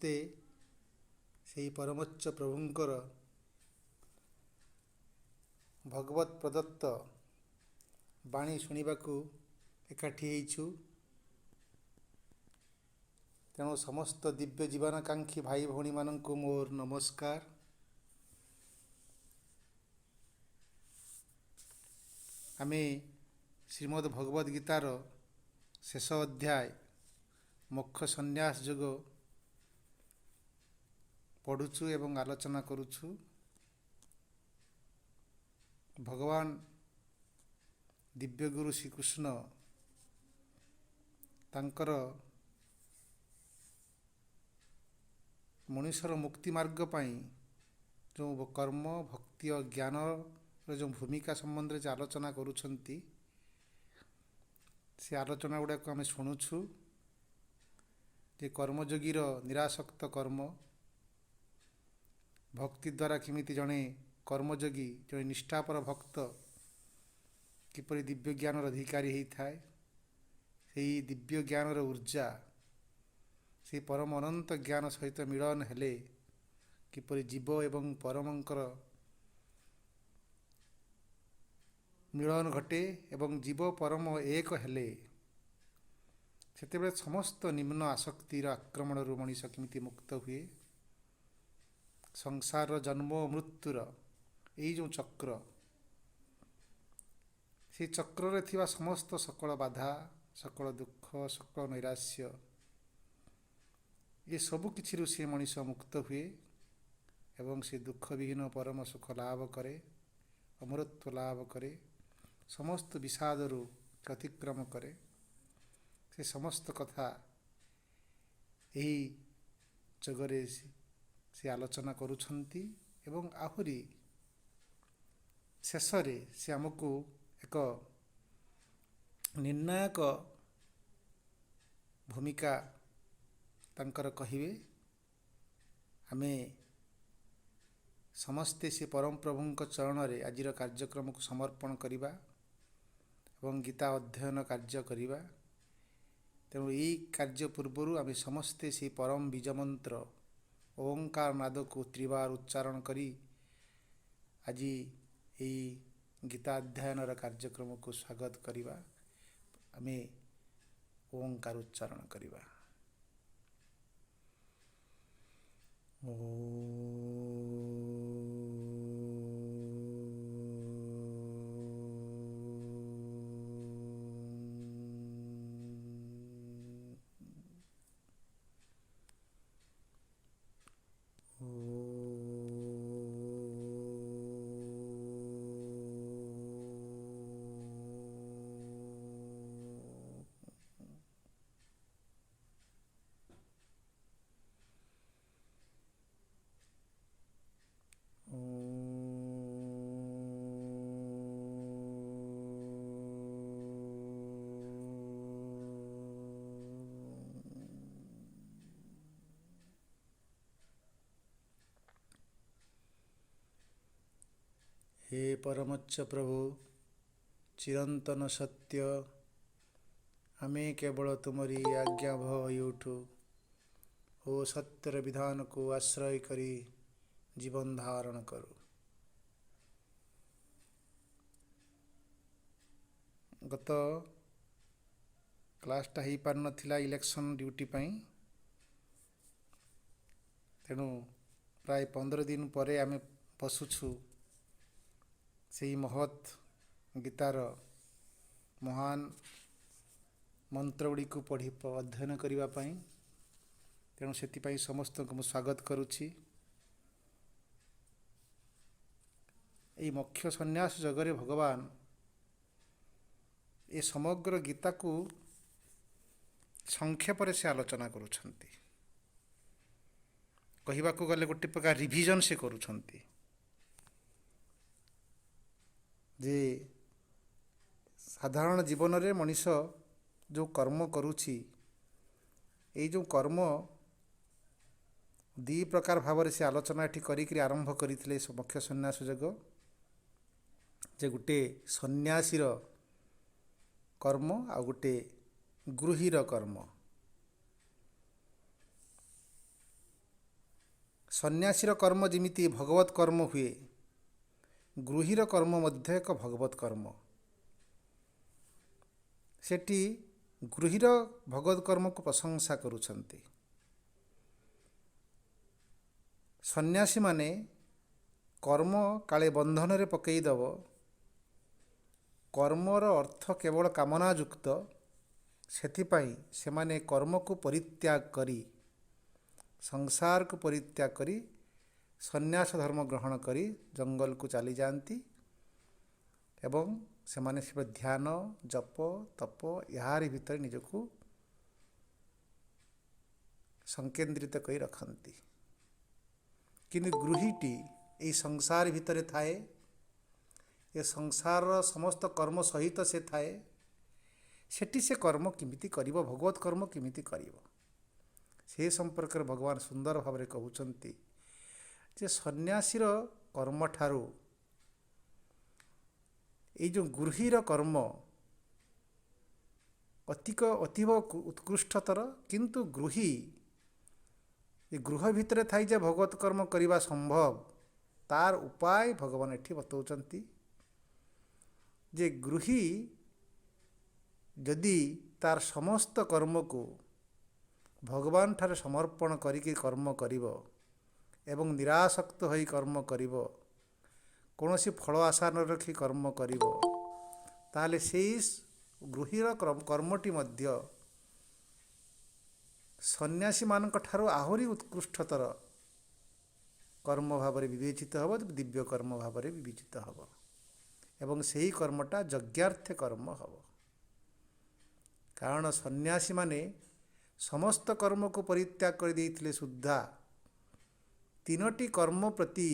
ସମସ୍ତେ ସେହି ପରମୋଚ୍ଚ ପ୍ରଭୁଙ୍କର ଭଗବତ ପ୍ରଦତ୍ତ ବାଣୀ ଶୁଣିବାକୁ ଏକାଠି ହେଇଛୁ। ତେଣୁ ସମସ୍ତ ଦିବ୍ୟ ଜୀବନାକାଂକ୍ଷୀ ଭାଇ ଭଉଣୀମାନଙ୍କୁ ମୋର ନମସ୍କାର। ଆମେ ଶ୍ରୀମଦ୍ ଭଗବଦ ଗୀତାର ଶେଷ ଅଧ୍ୟାୟ ମୋକ୍ଷ ସନ୍ନ୍ୟାସ ଯୋଗ ପଢ଼ୁଛୁ ଏବଂ ଆଲୋଚନା କରୁଛୁ। ଭଗବାନ ଦିବ୍ୟଗୁରୁ ଶ୍ରୀକୃଷ୍ଣ ତାଙ୍କର ମଣିଷର ମୁକ୍ତି ମାର୍ଗ ପାଇଁ ଯେଉଁ କର୍ମ ଭକ୍ତି ଓ ଜ୍ଞାନର ଯେଉଁ ଭୂମିକା ସମ୍ବନ୍ଧରେ ଯେ ଆଲୋଚନା କରୁଛନ୍ତି, ସେ ଆଲୋଚନା ଗୁଡ଼ାକୁ ଆମେ ଶୁଣୁଛୁ। ଯେ କର୍ମଯୋଗୀର ନିରାସକ୍ତ କର୍ମ, ଭକ୍ତି ଦ୍ୱାରା କେମିତି ଜଣେ କର୍ମଯୋଗୀ ଜଣେ ନିଷ୍ଠାପର ଭକ୍ତ କିପରି ଦିବ୍ୟ ଜ୍ଞାନର ଅଧିକାରୀ ହେଇଥାଏ, ସେହି ଦିବ୍ୟ ଜ୍ଞାନର ଉର୍ଜା ସେହି ପରମ ଅନନ୍ତ ଜ୍ଞାନ ସହିତ ମିଳନ ହେଲେ କିପରି ଜୀବ ଏବଂ ପରମଙ୍କର ମିଳନ ଘଟେ ଏବଂ ଜୀବ ପରମ ଏକ ହେଲେ ସେତେବେଳେ ସମସ୍ତ ନିମ୍ନ ଆସକ୍ତିର ଆକ୍ରମଣରୁ ମଣିଷ କେମିତି ମୁକ୍ତ ହୁଏ। ସଂସାରର ଜନ୍ମ ଓ ମୃତ୍ୟୁର ଏଇ ଯେଉଁ ଚକ୍ର, ସେହି ଚକ୍ରରେ ଥିବା ସମସ୍ତ ସକଳ ବାଧା, ସକଳ ଦୁଃଖ, ସକଳ ନୈରାଶ୍ୟ, ଏସବୁ କିଛିରୁ ସେ ମଣିଷ ମୁକ୍ତ ହୁଏ ଏବଂ ସେ ଦୁଃଖବିହୀନ ପରମ ସୁଖ ଲାଭ କରେ, ଅମରତ୍ୱ ଲାଭ କରେ, ସମସ୍ତ ବିଷାଦରୁ ଅତିକ୍ରମ କରେ। ସେ ସମସ୍ତ କଥା ଏହି ଯୋଗରେ ସେ ଆଲୋଚନା କରୁଛନ୍ତି ଏବଂ ଆହୁରି ଶେଷରେ ସେ ଆମକୁ ଏକ ନିର୍ଣ୍ଣାୟକ ଭୂମିକା ତାଙ୍କର କହିବେ। ଆମେ ସମସ୍ତେ ସେ ପରମ ପ୍ରଭୁଙ୍କ ଚରଣରେ ଆଜିର କାର୍ଯ୍ୟକ୍ରମକୁ ସମର୍ପଣ କରିବା ଏବଂ ଗୀତା ଅଧ୍ୟୟନ କାର୍ଯ୍ୟ କରିବା। ତେଣୁ ଏହି କାର୍ଯ୍ୟ ପୂର୍ବରୁ ଆମେ ସମସ୍ତେ ସେହି ପରମ ବୀଜମନ୍ତ୍ର ଓଁକାର ନାଦକୁ ତ୍ରିବାର ଉଚ୍ଚାରଣ କରି ଆଜି ଏହି ଗୀତା ଅଧ୍ୟୟନର କାର୍ଯ୍ୟକ୍ରମକୁ ସ୍ୱାଗତ କରିବା। ଆମେ ଓଁକାର ଉଚ୍ଚାରଣ କରିବା। हे परमोच्च प्रभु चिरंतन सत्य, ଆମେ କେବଳ ତୁମରି ଆଜ୍ଞାବହ ହୋଇଉଠୁ ଓ ସତ୍ୟର ବିଧାନକୁ ଆଶ୍ରୟ କରି ଜୀବନ ଧାରଣ କରୁ। ଗତ କ୍ଲାସ୍ଟା ହେଇପାରିନଥିଲା ଇଲେକ୍ସନ୍ ଡ୍ୟୁଟି ପାଇଁ, ତେଣୁ ପ୍ରାୟ 15 ଦିନ ପରେ ଆମେ ବସୁଛୁ ସେହି ମହତ୍ ଗୀତାର ମହାନ ମନ୍ତ୍ରଗୁଡ଼ିକୁ ପଢ଼ି ଅଧ୍ୟୟନ କରିବା ପାଇଁ। ତେଣୁ ସେଥିପାଇଁ ସମସ୍ତଙ୍କୁ ମୁଁ ସ୍ୱାଗତ କରୁଛି। ଏହି ମୋକ୍ଷ ସନ୍ନ୍ୟାସ ଯୋଗରେ ଭଗବାନ ଏ ସମଗ୍ର ଗୀତାକୁ ସଂକ୍ଷେପରେ ସେ ଆଲୋଚନା କରୁଛନ୍ତି। କହିବାକୁ ଗଲେ ଗୋଟେ ପ୍ରକାର ରିଭିଜନ୍ ସେ କରୁଛନ୍ତି ଯେ ସାଧାରଣ ଜୀବନରେ ମଣିଷ ଯେଉଁ କର୍ମ କରୁଛି, ଏଇ ଯେଉଁ କର୍ମ ଦୁଇ ପ୍ରକାର ଭାବରେ ସେ ଆଲୋଚନା ଏଠି କରିକିରି ଆରମ୍ଭ କରିଥିଲେ ମୋକ୍ଷ ସନ୍ନ୍ୟାସ ଯୋଗ। ଯେ ଗୋଟେ ସନ୍ନ୍ୟାସୀର କର୍ମ ଆଉ ଗୋଟେ ଗୃହୀର କର୍ମ। ସନ୍ନ୍ୟାସୀର କର୍ମ ଯେମିତି ଭଗବତ କର୍ମ ହୁଏ, ଗୃହୀର କର୍ମ ମଧ୍ୟ ଏକ ଭଗବତ କର୍ମ। ସେଠି ଗୃହୀର ଭଗବତ କର୍ମକୁ ପ୍ରଶଂସା କରୁଛନ୍ତି। ସନ୍ନ୍ୟାସୀମାନେ କର୍ମ କାଳେ ବନ୍ଧନରେ ପକାଇଦେବ, କର୍ମର ଅର୍ଥ କେବଳ କାମନାଯୁକ୍ତ, ସେଥିପାଇଁ ସେମାନେ କର୍ମକୁ ପରିତ୍ୟାଗ କରି, ସଂସାରକୁ ପରିତ୍ୟାଗ କରି ସନ୍ନ୍ୟାସ ଧର୍ମ ଗ୍ରହଣ କରି ଜଙ୍ଗଲକୁ ଚାଲିଯାଆନ୍ତି ଏବଂ ସେମାନେ ସେ ଧ୍ୟାନ, ଜପ, ତପ ଏହାରି ଭିତରେ ନିଜକୁ ସଂକେନ୍ଦ୍ରିତ କରି ରଖନ୍ତି। କିନ୍ତୁ ଗୃହୀଟି ଏହି ସଂସାର ଭିତରେ ଥାଏ, ଏ ସଂସାରର ସମସ୍ତ କର୍ମ ସହିତ ସେ ଥାଏ। ସେଠି ସେ କର୍ମ କେମିତି କରିବ, ଭଗବତ କର୍ମ କେମିତି କରିବ, ସେ ସମ୍ପର୍କରେ ଭଗବାନ ସୁନ୍ଦର ଭାବରେ କହୁଛନ୍ତି ଯେ ସନ୍ନ୍ୟାସୀର କର୍ମଠାରୁ ଏଇ ଯେଉଁ ଗୃହୀର କର୍ମ ଅତୀବ ଉତ୍କୃଷ୍ଟତର। କିନ୍ତୁ ଗୃହୀ ଏ ଗୃହ ଭିତରେ ଥାଇ ଯେ ଭଗବତ କର୍ମ କରିବା ସମ୍ଭବ, ତାର ଉପାୟ ଭଗବାନ ଏଠି ବତାଉଛନ୍ତି ଯେ ଗୃହୀ ଯଦି ତାର ସମସ୍ତ କର୍ମକୁ ଭଗବାନ ଠାରେ ସମର୍ପଣ କରିକି କର୍ମ କରିବ ଏବଂ ନିରାସକ୍ତ ହୋଇ କର୍ମ କରିବ, କୌଣସି ଫଳ ଆଶା ନ ରଖି କର୍ମ କରିବ, ତାହେଲେ ସେଇ ଗୃହୀର କର୍ମଟି ମଧ୍ୟ ସନ୍ନ୍ୟାସୀମାନଙ୍କ ଠାରୁ ଆହୁରି ଉତ୍କୃଷ୍ଟତର କର୍ମ ଭାବରେ ବିବେଚିତ ହେବ, ଦିବ୍ୟ କର୍ମ ଭାବରେ ବିବେଚିତ ହେବ ଏବଂ ସେହି କର୍ମଟା ଯଜ୍ଞାର୍ଥ କର୍ମ ହେବ। କାରଣ ସନ୍ନ୍ୟାସୀମାନେ ସମସ୍ତ କର୍ମକୁ ପରିତ୍ୟାଗ କରିଦେଇଥିଲେ ସୁଦ୍ଧା ତିନୋଟି କର୍ମ ପ୍ରତି,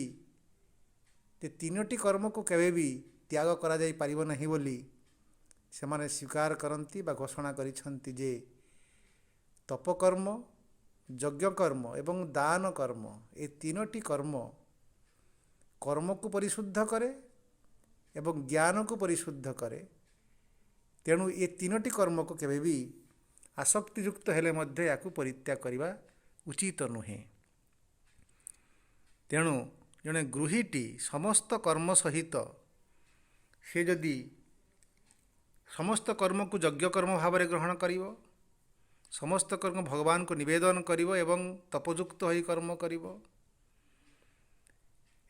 ତିନୋଟି କର୍ମକୁ କେବେ ବି ତ୍ୟାଗ କରାଯାଇପାରିବ ନାହିଁ ବୋଲି ସେମାନେ ସ୍ୱୀକାର କରନ୍ତି ବା ଘୋଷଣା କରିଛନ୍ତି ଯେ ତପକର୍ମ, ଯଜ୍ଞକର୍ମ ଏବଂ ଦାନ କର୍ମ, ଏ ତିନୋଟି କର୍ମ କର୍ମକୁ ପରିଶୁଦ୍ଧ କରେ ଏବଂ ଜ୍ଞାନକୁ ପରିଶୁଦ୍ଧ କରେ। ତେଣୁ ଏ ତିନୋଟି କର୍ମକୁ କେବେ ବି ଆସକ୍ତିଯୁକ୍ତ ହେଲେ ମଧ୍ୟ ଏହାକୁ ପରିତ୍ୟାଗ କରିବା ଉଚିତ ନୁହେଁ। ତେଣୁ ଜଣେ ଗୃହୀଟି ସମସ୍ତ କର୍ମ ସହିତ ସେ ଯଦି ସମସ୍ତ କର୍ମକୁ ଯଜ୍ଞ କର୍ମ ଭାବରେ ଗ୍ରହଣ କରିବ, ସମସ୍ତ କର୍ମ ଭଗବାନଙ୍କୁ ନିବେଦନ କରିବ ଏବଂ ତପଯୁକ୍ତ ହୋଇ କର୍ମ କରିବ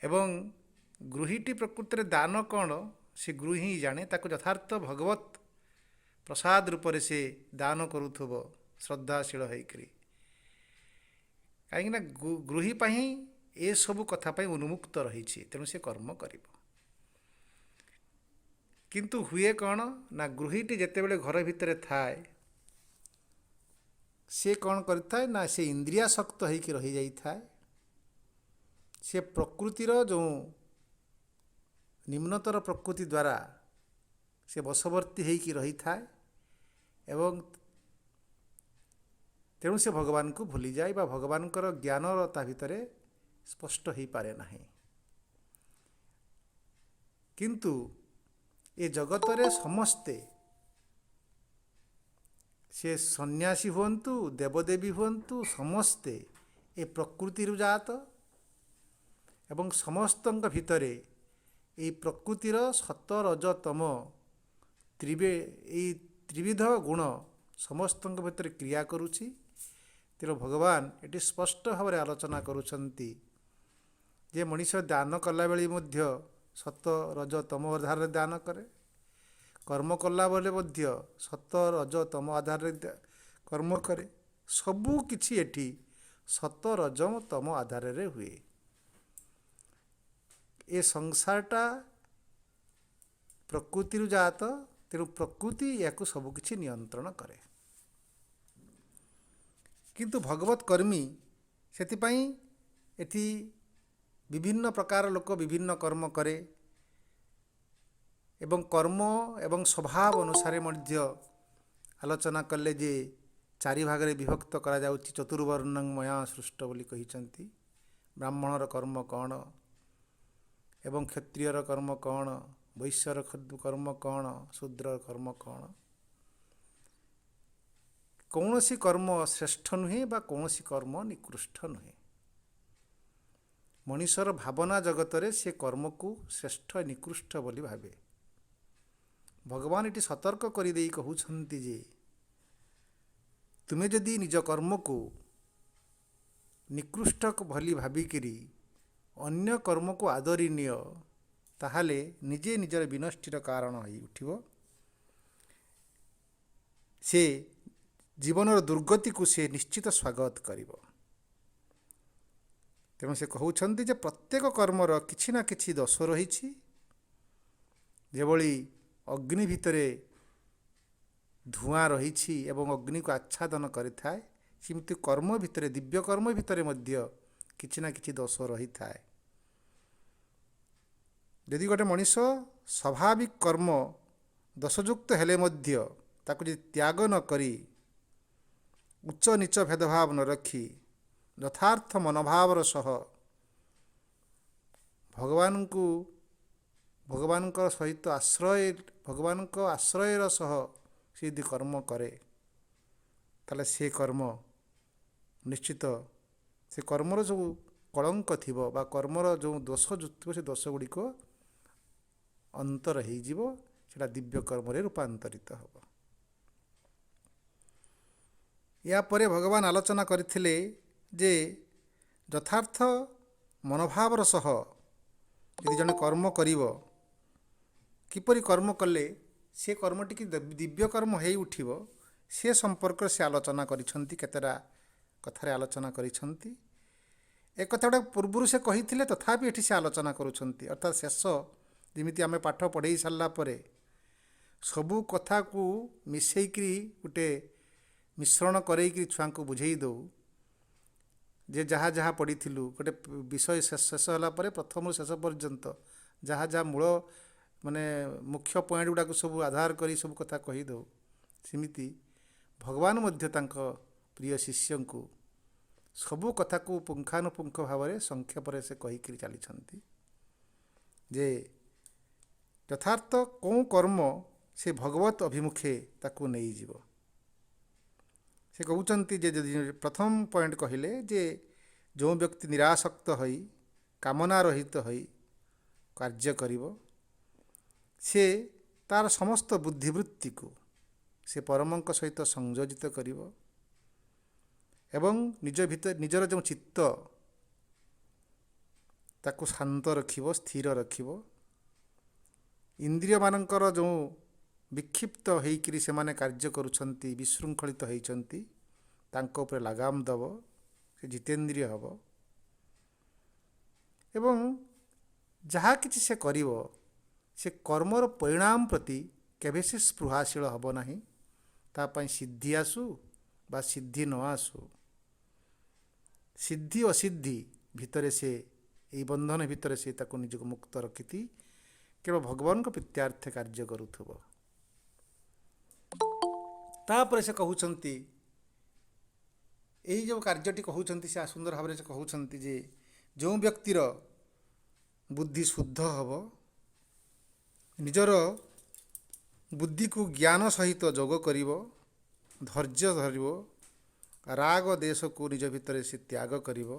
ଏବଂ ଗୃହୀଟି ପ୍ରକୃତରେ ଦାନ କ'ଣ ସେ ଗୃହୀ ହିଁ ଜାଣେ, ତାକୁ ଯଥାର୍ଥ ଭଗବତ ପ୍ରସାଦ ରୂପରେ ସେ ଦାନ କରୁଥିବ ଶ୍ରଦ୍ଧାଶୀଳ ହୋଇକରି। କାହିଁକିନା ଗୃହୀ ପାଇଁ ଏସବୁ କଥା ପାଇଁ ଉନ୍ମୁକ୍ତ ରହିଛି, ତେଣୁ ସେ କର୍ମ କରିବ। କିନ୍ତୁ ହୁଏ କ'ଣ ନା ଗୃହୀଟି ଯେତେବେଳେ ଘର ଭିତରେ ଥାଏ ସେ କ'ଣ କରିଥାଏ ନା ସେ ଇନ୍ଦ୍ରିୟାସକ୍ତ ହୋଇକି ରହିଯାଇଥାଏ। ସେ ପ୍ରକୃତିର ଯେଉଁ ନିମ୍ନତର ପ୍ରକୃତି ଦ୍ୱାରା ସେ ବଶବର୍ତ୍ତୀ ହୋଇକି ରହିଥାଏ ଏବଂ ତେଣୁ ସେ ଭଗବାନଙ୍କୁ ଭୁଲିଯାଏ ବା ଭଗବାନଙ୍କର ଜ୍ଞାନର ତା ଭିତରେ ସ୍ପଷ୍ଟ ହୋଇପାରେ ନାହିଁ। କିନ୍ତୁ ଏ ଜଗତରେ ସମସ୍ତେ, ସେ ସନ୍ନ୍ୟାସୀ ହୁଅନ୍ତୁ, ଦେବଦେବୀ ହୁଅନ୍ତୁ, ସମସ୍ତେ ଏ ପ୍ରକୃତିରୁ ଜାତ ଏବଂ ସମସ୍ତଙ୍କ ଭିତରେ ଏହି ପ୍ରକୃତିର ସତ ରଜ ତମ ଏଇ ତ୍ରିବିଧ ଗୁଣ ସମସ୍ତଙ୍କ ଭିତରେ କ୍ରିୟା କରୁଛି। ତେଣୁ ଭଗବାନ ଏଠି ସ୍ପଷ୍ଟ ଭାବରେ ଆଲୋଚନା କରୁଛନ୍ତି ଯେ ମଣିଷ ଦାନ କଲାବେଳେ ମଧ୍ୟ ସତ ରଜ ତମ ଆଧାରରେ ଦାନ କରେ, କର୍ମ କଲାବେଳେ ମଧ୍ୟ ସତ ରଜ ତମ ଆଧାରରେ କର୍ମ କରେ। ସବୁ କିଛି ଏଠି ସତ ରଜ ତମ ଆଧାରରେ ହୁଏ। ଏ ସଂସାରଟା ପ୍ରକୃତିରୁ ଜାତ, ତେଣୁ ପ୍ରକୃତି ଏହାକୁ ସବୁକିଛି ନିୟନ୍ତ୍ରଣ କରେ। କିନ୍ତୁ ଭଗବତ କର୍ମୀ, ସେଥିପାଇଁ ଏଠି ବିଭିନ୍ନ ପ୍ରକାର ଲୋକ ବିଭିନ୍ନ କର୍ମ କରେ ଏବଂ କର୍ମ ଏବଂ ସ୍ୱଭାବ ଅନୁସାରେ ମଧ୍ୟ ଆଲୋଚନା କଲେ ଯେ ଚାରି ଭାଗରେ ବିଭକ୍ତ କରାଯାଉଛି। ଚତୁର୍ବର୍ଣ୍ଣଂ ମୟା ସୃଷ୍ଟ ବୋଲି କହିଛନ୍ତି। ବ୍ରାହ୍ମଣର କର୍ମ କ'ଣ ଏବଂ କ୍ଷତ୍ରିୟର କର୍ମ କ'ଣ, ବୈଶ୍ୟର କର୍ମ କ'ଣ, ଶୂଦ୍ରର କର୍ମ କ'ଣ। କୌଣସି କର୍ମ ଶ୍ରେଷ୍ଠ ନୁହେଁ ବା କୌଣସି କର୍ମ ନିକୃଷ୍ଟ ନୁହେଁ। ମଣିଷର ଭାବନା ଜଗତରେ ସେ କର୍ମକୁ ଶ୍ରେଷ୍ଠ ନିକୃଷ୍ଟ ବୋଲି ଭାବେ। ଭଗବାନ ଏଠି ସତର୍କ କରିଦେଇ କହୁଛନ୍ତି ଯେ ତୁମେ ଯଦି ନିଜ କର୍ମକୁ ନିକୃଷ୍ଟ ଭଳି ଭାବିକିରି ଅନ୍ୟ କର୍ମକୁ ଆଦରି ନିଅ ତାହେଲେ ନିଜେ ନିଜର ବିନଷ୍ଟିର କାରଣ ହୋଇ ଉଠିବ। ସେ ଜୀବନର ଦୁର୍ଗତିକୁ ସେ ନିଶ୍ଚିତ ସ୍ୱାଗତ କରିବ। ତେଣୁ ସେ କହୁଛନ୍ତି ଯେ ପ୍ରତ୍ୟେକ କର୍ମର କିଛି ନା କିଛି ଦୋଷ ରହିଛି। ଯେଭଳି ଅଗ୍ନି ଭିତରେ ଧୂଆଁ ରହିଛି ଏବଂ ଅଗ୍ନିକୁ ଆଚ୍ଛାଦନ କରିଥାଏ, ସେମିତି କର୍ମ ଭିତରେ, ଦିବ୍ୟ କର୍ମ ଭିତରେ ମଧ୍ୟ କିଛି ନା କିଛି ଦୋଷ ରହିଥାଏ। ଯଦି ଗୋଟେ ମଣିଷ ସ୍ୱାଭାବିକ କର୍ମ ଦୋଷଯୁକ୍ତ ହେଲେ ମଧ୍ୟ ତାକୁ ଯଦି ତ୍ୟାଗ ନ କରି ଉଚ୍ଚ ନିଚ ଭେଦଭାବ ନ ରଖି ଯଥାର୍ଥ ମନୋଭାବର ସହ ଭଗବାନଙ୍କ ସହିତ ଭଗବାନଙ୍କ ଆଶ୍ରୟର ସହ ସେ ଯଦି କର୍ମ କରେ ତାହେଲେ ସେ କର୍ମ ନିଶ୍ଚିତ ସେ କର୍ମର ଯେଉଁ କଳଙ୍କ ଥିବ ବା କର୍ମର ଯେଉଁ ଦୋଷ ଥିବ ସେ ଦୋଷ ଗୁଡ଼ିକ ଅନ୍ତର ହେଇଯିବ, ସେଟା ଦିବ୍ୟ କର୍ମରେ ରୂପାନ୍ତରିତ ହେବ। ଏହାପରେ ଭଗବାନ ଆଲୋଚନା କରିଥିଲେ ଯେ ଯଥାର୍ଥ ମନୋଭାବର ସହ ଯଦି ଜଣେ କର୍ମ କରିବ, କିପରି କର୍ମ କଲେ ସେ କର୍ମଟିକି ଦିବ୍ୟ କର୍ମ ହେଇ ଉଠିବ, ସେ ସମ୍ପର୍କରେ ସେ ଆଲୋଚନା କରିଛନ୍ତି। କେତେଟା କଥାରେ ଆଲୋଚନା କରିଛନ୍ତି। ଏ କଥାଟା ପୂର୍ବରୁ ସେ କହିଥିଲେ, ତଥାପି ଏଠି ସେ ଆଲୋଚନା କରୁଛନ୍ତି। ଅର୍ଥାତ୍ ଶେଷ ଯେମିତି ଆମେ ପାଠ ପଢ଼େଇ ସାରିଲା ପରେ ସବୁ କଥାକୁ ମିଶେଇକିରି ଗୋଟେ ମିଶ୍ରଣ କରେଇକି ଛୁଆଙ୍କୁ ବୁଝେଇ ଦେଉ ଯେ ଯାହା ଯାହା ପଢ଼ିଥିଲୁ, ଗୋଟେ ବିଷୟ ଶେଷ ହେଲା ପରେ ପ୍ରଥମରୁ ଶେଷ ପର୍ଯ୍ୟନ୍ତ ଯାହା ଯାହା ମୂଳ ମୁଖ୍ୟ ପଏଣ୍ଟ ଗୁଡ଼ାକୁ ସବୁ ଆଧାର କରି ସବୁ କଥା କହିଦେଉ, ସେମିତି ଭଗବାନ ମଧ୍ୟ ତାଙ୍କ ପ୍ରିୟ ଶିଷ୍ୟଙ୍କୁ ସବୁ କଥାକୁ ପୁଙ୍ଖାନୁପୁଙ୍ଖ ଭାବରେ ସଂକ୍ଷେପରେ ସେ କହିକିରି ଚାଲିଛନ୍ତି ଯେ ଯଥାର୍ଥ କେଉଁ କର୍ମ ସେ ଭଗବତ ଅଭିମୁଖେ ତାକୁ ନେଇଯିବ। ସେ କହୁଛନ୍ତି ଯେ ଯଦି ପ୍ରଥମ ପଏଣ୍ଟ କହିଲେ ଯେ ଯେଉଁ ବ୍ୟକ୍ତି ନିରାସକ୍ତ ହୋଇ କାମନା ରହିତ ହୋଇ କାର୍ଯ୍ୟ କରିବ, ସେ ତାର ସମସ୍ତ ବୁଦ୍ଧିବୃତ୍ତିକୁ ସେ ପରମଙ୍କ ସହିତ ସଂଯୋଜିତ କରିବ ଏବଂ ନିଜର ଯେଉଁ ଚିତ୍ତ ତାକୁ ଶାନ୍ତ ରଖିବ, ସ୍ଥିର ରଖିବ। ଇନ୍ଦ୍ରିୟମାନଙ୍କର ଯେଉଁ ବିକ୍ଷିପ୍ତ ହେଇକିରି ସେମାନେ କାର୍ଯ୍ୟ କରୁଛନ୍ତି, ବିଶୃଙ୍ଖଳିତ ହେଇଛନ୍ତି, ତାଙ୍କ ଉପରେ ଲାଗାମ ଦେବ, ସେ ଜିତେନ୍ଦ୍ରିୟ ହେବ ଏବଂ ଯାହା କିଛି ସେ କରିବ ସେ କର୍ମର ପରିଣାମ ପ୍ରତି କେବେ ସେ ସ୍ପୃହାଶୀଳ ହେବ ନାହିଁ। ତା ପାଇଁ ସିଦ୍ଧି ଆସୁ ବା ସିଦ୍ଧି ନ ଆସୁ, ସିଦ୍ଧି ଅସିଦ୍ଧି ଭିତରେ ସେ ଏହି ବନ୍ଧନ ଭିତରେ ସେ ତାକୁ ନିଜକୁ ମୁକ୍ତ ରଖିତି କେବଳ ଭଗବାନଙ୍କ ପ୍ରୀତ୍ୟାର୍ଥେ କାର୍ଯ୍ୟ କରୁଥିବ। ତାପରେ ସେ କହୁଛନ୍ତି, ଏଇ ଯେଉଁ କାର୍ଯ୍ୟଟି କହୁଛନ୍ତି ସେ ସୁନ୍ଦର ଭାବରେ ସେ କହୁଛନ୍ତି ଯେ ଯେଉଁ ବ୍ୟକ୍ତିର ବୁଦ୍ଧି ଶୁଦ୍ଧ ହେବ, ନିଜର ବୁଦ୍ଧିକୁ ଜ୍ଞାନ ସହିତ ଯୋଗ କରିବ, ଧୈର୍ଯ୍ୟ ଧରିବ, ରାଗ ଦେଶକୁ ନିଜ ଭିତରେ ସେ ତ୍ୟାଗ କରିବ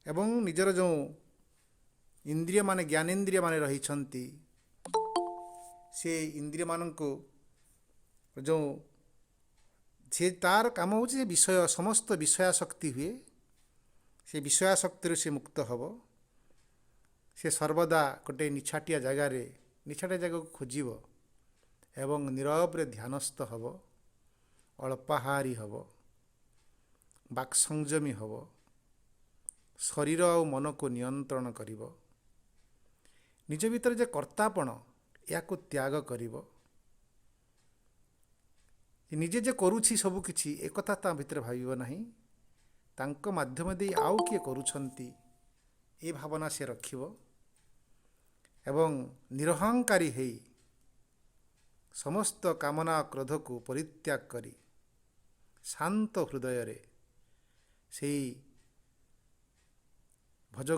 ଏବଂ ନିଜର ଯେଉଁ ଇନ୍ଦ୍ରିୟମାନେ ଜ୍ଞାନେନ୍ଦ୍ରିୟମାନେ ରହିଛନ୍ତି ସେ ଇନ୍ଦ୍ରିୟମାନଙ୍କୁ ଯେଉଁ ସେ ତାର କାମ ହେଉଛି ଯେ ବିଷୟ ସମସ୍ତ ବିଷୟାସକ୍ତି ହୁଏ, ସେ ବିଷୟାସକ୍ତିରୁ ସେ ମୁକ୍ତ ହେବ। ସେ ସର୍ବଦା ଗୋଟେ ନିଛାଟିଆ ଜାଗାକୁ ଖୋଜିବ ଏବଂ ନୀରବରେ ଧ୍ୟାନସ୍ଥ ହେବ, ଅଳ୍ପାହାରୀ ହେବ, ବାକ୍ସଂଯମୀ ହେବ, ଶରୀର ଆଉ ମନକୁ ନିୟନ୍ତ୍ରଣ କରିବ, ନିଜ ଭିତରେ ଯେ କର୍ତ୍ତାପଣ ଏହାକୁ ତ୍ୟାଗ କରିବ। ନିଜେ ଯେ କରୁଛି ସବୁ କିଛି ଏକଥା ତା ଭିତରେ ଭାବିବ ନାହିଁ, ତାଙ୍କ ମାଧ୍ୟମ ଦେଇ ଆଉ କିଏ କରୁଛନ୍ତି ଏ ଭାବନା ସେ ରଖିବ ଏବଂ ନିରହଙ୍କାରୀ ହେଇ ସମସ୍ତ କାମନା କ୍ରୋଧକୁ ପରିତ୍ୟାଗ କରି ଶାନ୍ତ ହୃଦୟରେ ସେଇ ଭଜ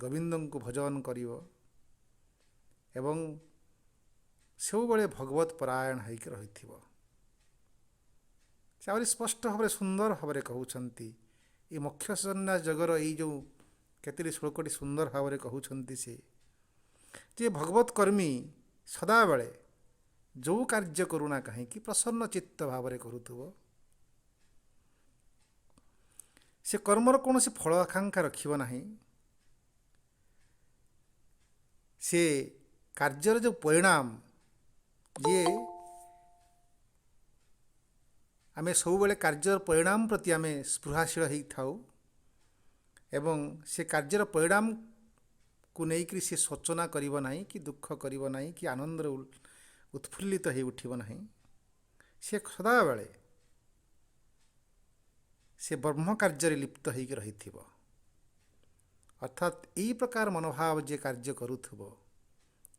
ଗୋବିନ୍ଦଙ୍କୁ ଭଜନ କରିବ ଏବଂ ସବୁବେଳେ ଭଗବତ ପରାୟଣ ହେଇକି ରହିଥିବ। ସେ ଆହୁରି ସ୍ପଷ୍ଟ ଭାବରେ ସୁନ୍ଦର ଭାବରେ କହୁଛନ୍ତି, ये मोक्ष सन्यास जगर ये जो केतरी श्लोकटी सुंदर भाव कहते से जे भगवत कर्मी सदाबले जो कार्य करूना कहीं प्रसन्न चित्त भाव करूथुबो से कर्मर कौन से फल आकांक्षा रखिब नाही से कार्यर जो परिणाम ये आमे सब बेले कार्यर परिणाम प्रति आमे स्पृहाशील होता एवं से कार्यर परिणाम को लेकर से सोचना करिब नाही कि दुख करिब नाही कि आनंद उत्फुल्लित हो उठिब नाही से सदा बेले से ब्रह्म कार्य लिप्त होकर रही अर्थात यही प्रकार मनोभाव जे कार्य करुथबो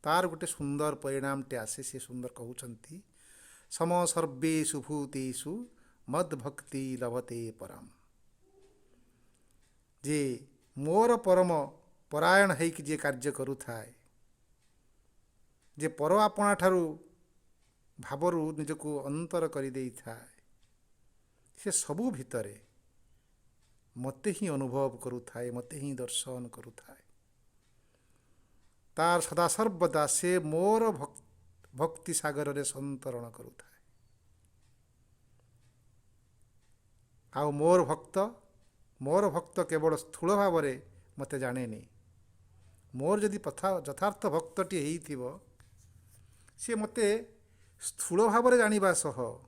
तार गोटे सुंदर परिणामटे आसे से सुंदर कहउछंती सम सर्वेषु भूतेषु मद भक्ति लभते परम जे मोर परम परायण होइक जे कार्य करुथाए जे पर आपणा ठारू भावरू निजको अंतर करि देई थाए से सबु भितरे मते ही अनुभव करुथाए मते ही दर्शन करुथाए तार सदा सर्वदा से मोर भक्ति सागर रे संतरण करुथाए आउ मोर भक्त केवल स्थूल भाव रे मते जानेनी मोर जदि यथार्थ भक्तटी हेइथिबो से मते स्थूल भाव रे जानिबा सह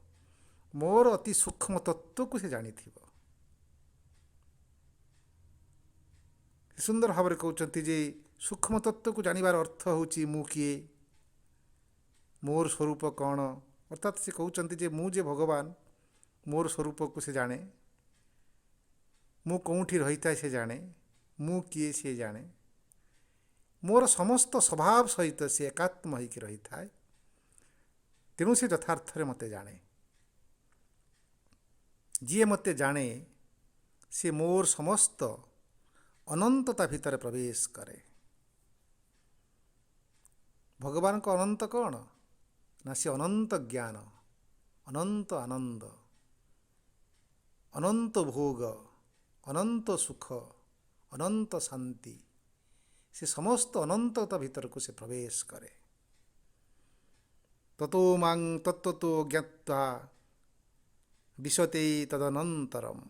मोर अति सूक्ष्म तत्व को से जानिथिबो सुंदर भाव कहते जे सूक्ष्म तत्व को जानिबार अर्थ होची मु किए मोर स्वरूप कौन अर्थात से कहते जे मु जे भगवान मोर स्वरूप को से जाने मु कौठी रही था से जाने मु किए से जाने मोर समस्त स्वभाव सहित से एकात्म होकर रही था तेणु से यथार्थ मते जाने जी मते जाने से मोर समस्त अनंतता भितर प्रवेश करे भगवान को अनंत कौन ना से अनंत ज्ञान अनंत आनंद अनंत भोग अनंत सुख अनंत शांति से समस्त अनंतता भीतर को से प्रवेश करे ततो मां तत्त्वतो ज्ञात्वा विशते तदनंतरम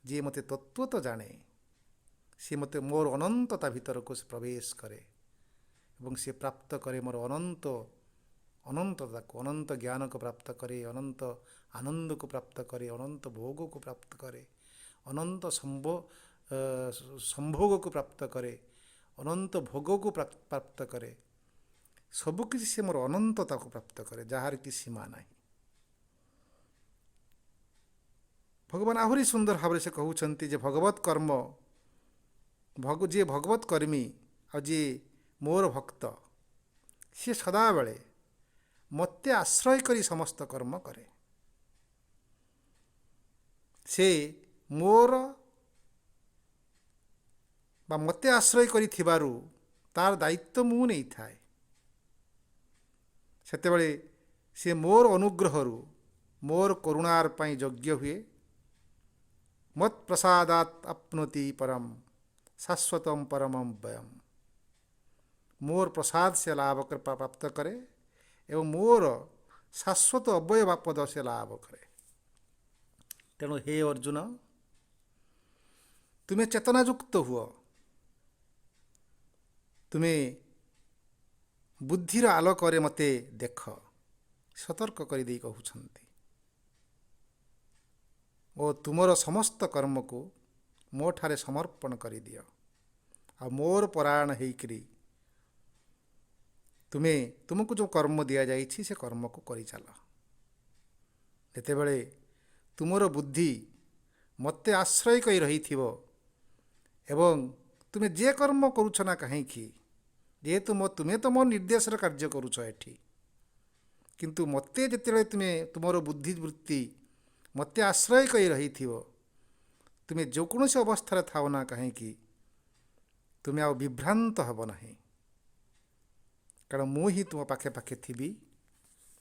जे मते तत्व तो जाने सी मते मोर अनंतता भीतर को से प्रवेश करे एवं से प्राप्त करे मोर अनंतता को अनंत ज्ञान को प्राप्त करे अनंत आनंद को प्राप्त करे अनंत भोग को प्राप्त करे अनंत संभोग को प्राप्त करे अनंत भोग को प्राप्त करे सबकिछि से मोर अनंतता को प्राप्त करे जार की सीमा नहीं भगवान आहुरी सुंदर भाव से कहउछंती जे भगवत कर्म जे भगवत कर्मी आ जे मोर भक्त सी सदा बेले मते आश्रय करी समस्त कर्म करे से मोर बा मते आश्रय करी थिबारु तार दायित्व मु नहीं थाए सेते बेले से मोर अनुग्रहरु मोर करुणार पाई यज्ञ हुए मत प्रसादात अपनोति परम शाश्वतम परमम वयम मोर प्रसाद से लाभ कर प्राप्त करे एवं मोर शाश्वत अवयव पद से लाभ करे तेणु हे अर्जुन तुम्हें चेतनायुक्त हुआ तुम्हें बुद्धिर आलोक मते देख सतर्क कर दे कहउछंती ओ तुमर समस्त कर्म को मो ठारे समर्पण कर दियो आ मोर परायण होइकरी तुमको जो कर्म दिया जाइछि से कर्म को करि चल जेतेबेले तुमर बुद्धि मते आश्रय कई रही थिबो एवं तुम्हें जे कर्म करुछ ना कहीं जेहेतु तुम्हें तो मो निर्देश कार्य करुछ एठी किंतु मते जेतेबेले तुम्हें तुमर बुद्धिवृत्ति मते आश्रय कई रही थिबो तुम्हें जो कौन से अवस्था थाओ ना कहीं तुम्हें आ विभ्रांत हब नहीं कारण मु ही तुम पाखे पाखे थी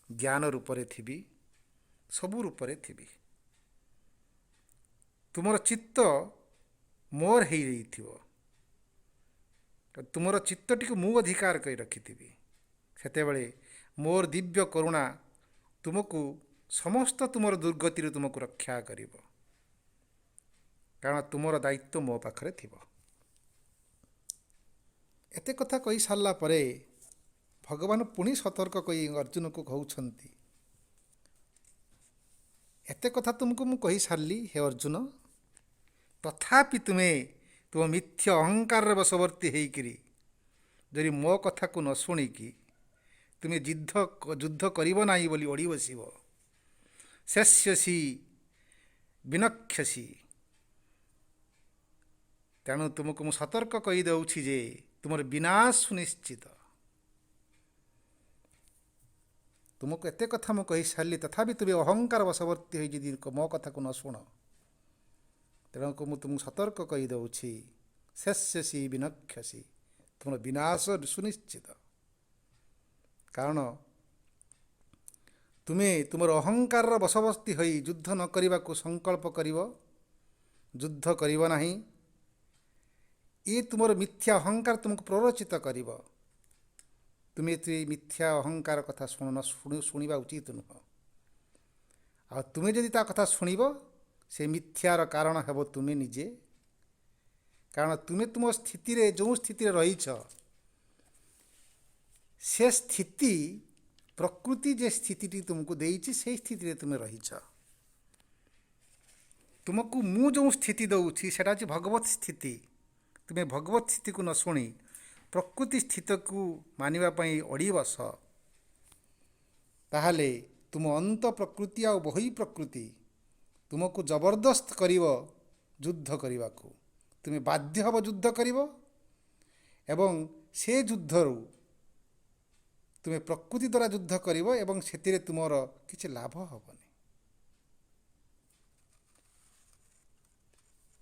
ज्ञान रूप से थी सबू रूप से थी ତୁମର ଚିତ୍ତ ମୋର ହେଇଯାଇଥିବ, ତୁମର ଚିତ୍ତଟିକୁ ମୁଁ ଅଧିକାର କରି ରଖିଥିବି, ସେତେବେଳେ ମୋର ଦିବ୍ୟ କରୁଣା ତୁମକୁ ସମସ୍ତ ତୁମର ଦୁର୍ଗତିରୁ ତୁମକୁ ରକ୍ଷା କରିବ, କାରଣ ତୁମର ଦାୟିତ୍ୱ ମୋ ପାଖରେ ଥିବ। ଏତେ କଥା କହି ସାରିଲା ପରେ ଭଗବାନ ପୁଣି ସତର୍କ କହି ଅର୍ଜୁନକୁ କହୁଛନ୍ତି, ଏତେ କଥା ତୁମକୁ ମୁଁ କହିସାରିଲି ହେ ଅର୍ଜୁନ, ତଥାପି ତୁମେ ତୁମ ମିଥ୍ୟା ଅହଙ୍କାରର ବଶବର୍ତ୍ତୀ ହେଇକିରି ଯଦି ମୋ କଥାକୁ ନ ଶୁଣିକି ତୁମେ ଯୁଦ୍ଧ କରିବ ନାହିଁ ବୋଲି ଅଡ଼ି ବସିବ, ଶେଷ୍ୟସି ବିନକ୍ଷ୍ୟସି। ତେଣୁ ତୁମକୁ ମୁଁ ସତର୍କ କହିଦେଉଛି ଯେ ତୁମର ବିନାଶ ସୁନିଶ୍ଚିତ। ତୁମକୁ ଏତେ କଥା ମୁଁ କହିସାରିଲି, ତଥାପି ତୁମେ ଅହଙ୍କାର ବଶବର୍ତ୍ତୀ ହୋଇ ଯଦି ମୋ କଥାକୁ ନ ଶୁଣ, ତେଣୁ ମୁଁ ତୁମକୁ ସତର୍କ କହିଦେଉଛି, ଶେଷ୍ୟସି ବିନକ୍ଷ୍ୟସି, ତୁମର ବିନାଶ ସୁନିଶ୍ଚିତ। କାରଣ ତୁମେ ତୁମର ଅହଙ୍କାରର ବଶବର୍ତ୍ତୀ ହୋଇ ଯୁଦ୍ଧ ନ କରିବାକୁ ସଂକଳ୍ପ କରିବ, ଯୁଦ୍ଧ କରିବ ନାହିଁ। ଏ ତୁମର ମିଥ୍ୟା ଅହଙ୍କାର ତୁମକୁ ପ୍ରରୋଚିତ କରିବ। ତୁମେ ମିଥ୍ୟା ଅହଙ୍କାର କଥା ଶୁଣିବା ଉଚିତ ନୁହଁ। ଆଉ ତୁମେ ଯଦି ତା କଥା ଶୁଣିବ, ସେ ମିଥ୍ୟାର କାରଣ ହେବ ତୁମେ ନିଜେ। କାରଣ ତୁମେ ତୁମ ସ୍ଥିତିରେ ଯେଉଁ ସ୍ଥିତିରେ ରହିଛ, ସେ ସ୍ଥିତି ପ୍ରକୃତି ଯେ ସ୍ଥିତିଟି ତୁମକୁ ଦେଇଛି ସେହି ସ୍ଥିତିରେ ତୁମେ ରହିଛ। ତୁମକୁ ମୁଁ ଯେଉଁ ସ୍ଥିତି ଦେଉଛି ସେଇଟା ହେଉଛି ଭଗବତ ସ୍ଥିତି। ତୁମେ ଭଗବତ ସ୍ଥିତିକୁ ନ ଶୁଣି ପ୍ରକୃତି ସ୍ଥିତିକୁ ମାନିବା ପାଇଁ ଅଡ଼ି ବସ, ତାହେଲେ ତୁମ ଅନ୍ତ ପ୍ରକୃତି ଆଉ ବହି ପ୍ରକୃତି ତୁମକୁ ଜବରଦସ୍ତ କରିବ ଯୁଦ୍ଧ କରିବାକୁ। ତୁମେ ବାଧ୍ୟ ହେବ ଯୁଦ୍ଧ କରିବ ଏବଂ ସେ ଯୁଦ୍ଧରୁ ତୁମେ ପ୍ରକୃତି ଦ୍ୱାରା ଯୁଦ୍ଧ କରିବ ଏବଂ ସେଥିରେ ତୁମର କିଛି ଲାଭ ହେବନି।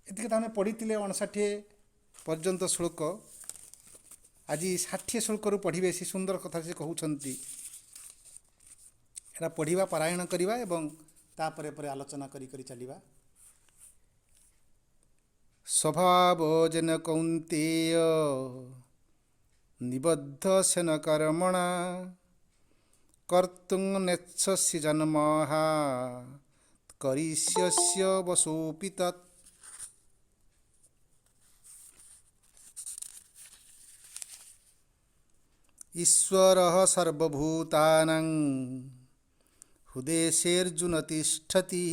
ଏତିକି ତ ଆମେ ପଢ଼ିଥିଲେ 59 ପର୍ଯ୍ୟନ୍ତ ଶ୍ଲୋକ। ଆଜି 60 ଶ୍ଲୋକରୁ ପଢ଼ିବେ। ସେ ସୁନ୍ଦର କଥା ସେ କହୁଛନ୍ତି। ଏଟା ପଢ଼ିବା, ପାରାୟଣ କରିବା ଏବଂ ତାପରେ ପରେ ଆଲୋଚନା କରି କରି ଚାଲିବା। ସ୍ୱଭାବ ଯେନ କୌନ୍ତେୟ ନିବଦ୍ଧ ସେନ କର୍ମଣା କର୍ତ୍ତୁଂ ନେଚ୍ଛସି ଜନ୍ମହା କରିଷ୍ୟସ୍ୟ ବଶୋऽପି ତତ୍। ଈଶ୍ୱରଃ ସର୍ବଭୂତାନାଂ ହୃଦେଶେऽର୍ଜୁନ ତିଷ୍ଠତି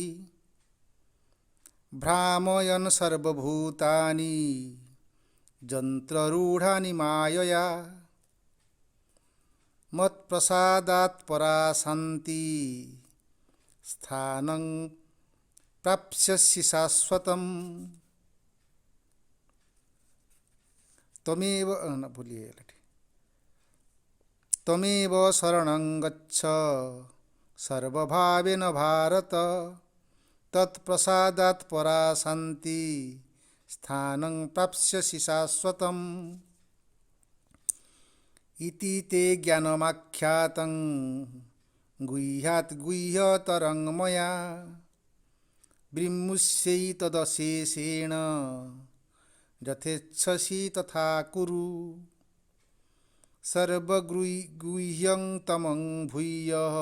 ଭ୍ରାମୟନ୍ ସର୍ବଭୂତାନି ଯନ୍ତ୍ରରୂଢ଼ାନି ମାୟୟା ମତ୍ପ୍ରସାଦାତ୍ ପରାଶାନ୍ତି ସ୍ଥାନଂ ପ୍ରାପ୍ସ୍ୟସି ଶାଶ୍ୱତଂ। ତ୍ୱମେବ ଶରଣଂ ଗଚ୍ଛ ସର୍ବଭାବେନ ଭାରତ ତତ୍ପ୍ରସାଦାତ୍ ପରାଶାନ୍ତି ସ୍ଥାନଂ ପ୍ରାପ୍ସ୍ୟସି ଶାଶ୍ୱତଂ। ଇତି ତେ ଜ୍ଞାନମାଖ୍ୟାତଂ ଗୁହ୍ୟାତ୍ ଗୁହ୍ୟତରଂ ମୟା ବ୍ରହ୍ମୁଷ୍ୟୈ ତଦଶେଷେଣ ଯଥେଚ୍ଛସି ତଥା କୁରୁ। ସର୍ବଗୁହ୍ୟଂ ତମଂ ଭୂୟଃ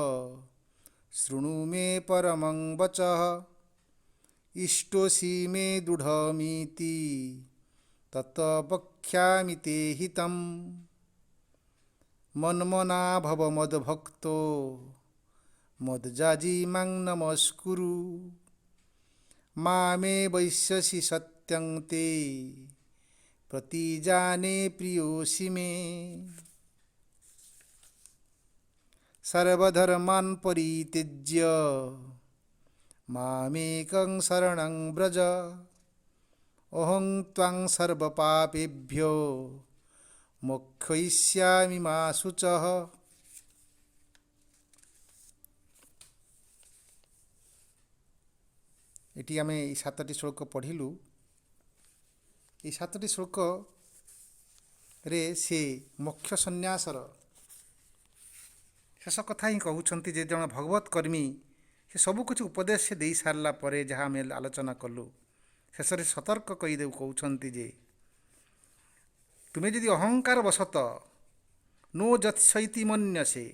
ଶୃଣୁ ମେ ପରମଂ ବଚଃ ଇଷ୍ଟୋଷି ମେ ଦୃଢ଼ମିତି ତତ ବକ୍ଷ୍ୟାମି ତେ ହିତମ୍। ମନ୍ମନା ଭବ ମଦ୍ଭକ୍ତୋ ମଦ୍ଯାଜି ମାଂ ନମସ୍କୁରୁ ମାମେ ବୈଶ୍ୟସି ସତ୍ୟଂ ତେ ପ୍ରତିଜାନେ ପ୍ରିୟୋଷି ମେ। ସର୍ବଧର୍ମାନ୍ ପରିତ୍ୟଜ୍ୟ ମାମେକଂ ଶରଣଂ ବ୍ରଜ ଅହଂ ତ୍ୱାଂ ସର୍ବପାପେଭ୍ୟୋ ମୋକ୍ଷୟିଷ୍ୟାମି ମା ଶୁଚଃ। ଏଠି ଆମେ এই 7ଟି ଶ୍ଲୋକ ପଢ଼ିଲୁ। এই 7ଟି ଶ୍ଲୋକରେ ସେ ମୋକ୍ଷ ସନ୍ନ୍ୟାସର ଶେଷ କଥା ହିଁ କହୁଛନ୍ତି ଯେ ଜଣେ ଭଗବତ କର୍ମୀ ସେ ସବୁକିଛି ଉପଦେଶ ଦେଇ ସାରିଲା ପରେ ଯାହା ଆମେ ଆଲୋଚନା କଲୁ, ଶେଷରେ ସତର୍କ କହୁଛନ୍ତି ଯେ ତୁମେ ଯଦି ଅହଙ୍କାର ବଶତ नो ଯତ୍ସୈତି ମନ୍ୟସେ,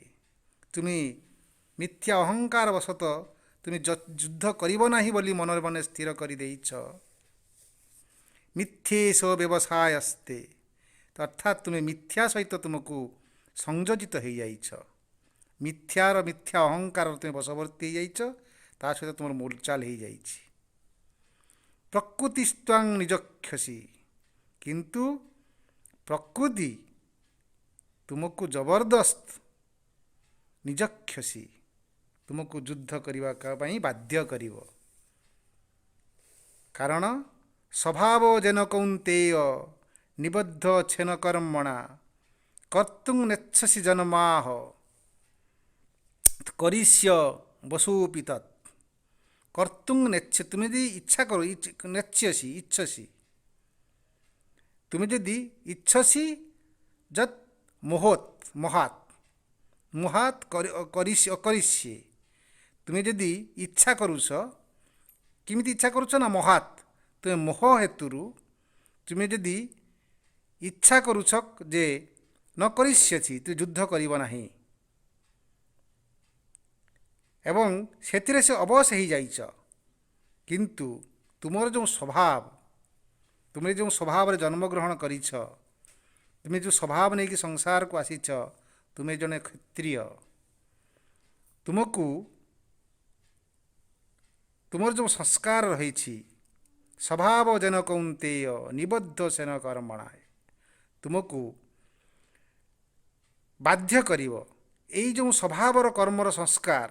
ତୁମେ ମିଥ୍ୟା ଅହଙ୍କାର ବଶତ ତୁମେ ଯୁଦ୍ଧ କରିବ ନାହିଁ ବୋଲି ମନରେ ମନେ ସ୍ଥିର କରିଦେଇଛ। ମିଥ୍ୟେଷ ବ୍ୟବସାୟସ୍ତେ, ଅର୍ଥାତ୍ ତୁମେ ମିଥ୍ୟା ସହିତ ତୁମକୁ ସଂଯୋଜିତ ହୋଇଯାଇଛ। ମିଥ୍ୟା ଅହଙ୍କାର ତୁମେ ବଶବର୍ତ୍ତୀ ହୋଇଯାଇଛ, ତା ସହିତ ତୁମର ମୋଲଚାଲ ହୋଇଯାଇଛି। ପ୍ରକୃତିସ୍ତ୍ୱାଂ ନିଜକ୍ଷସି, କିନ୍ତୁ ପ୍ରକୃତି ତୁମକୁ ଜବରଦସ୍ତ ନିଜକ୍ଷସି, ତୁମକୁ ଯୁଦ୍ଧ କରିବା ପାଇଁ ବାଧ୍ୟ କରିବ। କାରଣ ସ୍ୱଭାବ ଯେନ କୌନ୍ତେୟ ନିବଦ୍ଧ ଛେନ କର୍ମଣା କର୍ତ୍ତୁଂ ନେଚ୍ଛସି ଜନ୍ମାହ କରିଷ୍ୟ ବସୋପି ତତ୍। କର୍ତ୍ତୁଂ ନେଚ୍ଛ, ତୁମେ ଯଦି ଇଚ୍ଛା କର, ଇଚ୍ଛସି, ତୁମେ ଯଦି ଇଚ୍ଛସି ଯତ୍ ମୋହାତ୍ ଅକରିଷ୍ୟେ, ତୁମେ ଯଦି ଇଚ୍ଛା କରୁଛ, କେମିତି ଇଚ୍ଛା କରୁଛ ନା ମୋହାତ୍, ତୁମେ ମୋହ ହେତୁରୁ ତୁମେ ଯଦି ଇଚ୍ଛା କରୁଛ ଯେ ନ କରିଷ୍ୟଛି, ତୁମେ ଯୁଦ୍ଧ କରିବ ନାହିଁ, ଏବଂ ସେଥିରେ ସେ ଅବଶ ହେଇଯାଇଛ। କିନ୍ତୁ ତୁମର ଯେଉଁ ସ୍ୱଭାବ, ତୁମେ ଯେଉଁ ସ୍ୱଭାବରେ ଜନ୍ମଗ୍ରହଣ କରିଛ, ତୁମେ ଯେଉଁ ସ୍ୱଭାବ ନେଇକି ସଂସାରକୁ ଆସିଛ, ତୁମେ ଜଣେ କ୍ଷତ୍ରିୟ, ତୁମର ଯେଉଁ ସଂସ୍କାର ରହିଛି, ସ୍ୱଭାବ ଯେନ କୌନ୍ତେୟ ନିବଦ୍ଧ ସେନ କର୍ମଣା, ତୁମକୁ ବାଧ୍ୟ କରିବ। ଏଇ ଯେଉଁ ସ୍ୱଭାବର କର୍ମର ସଂସ୍କାର,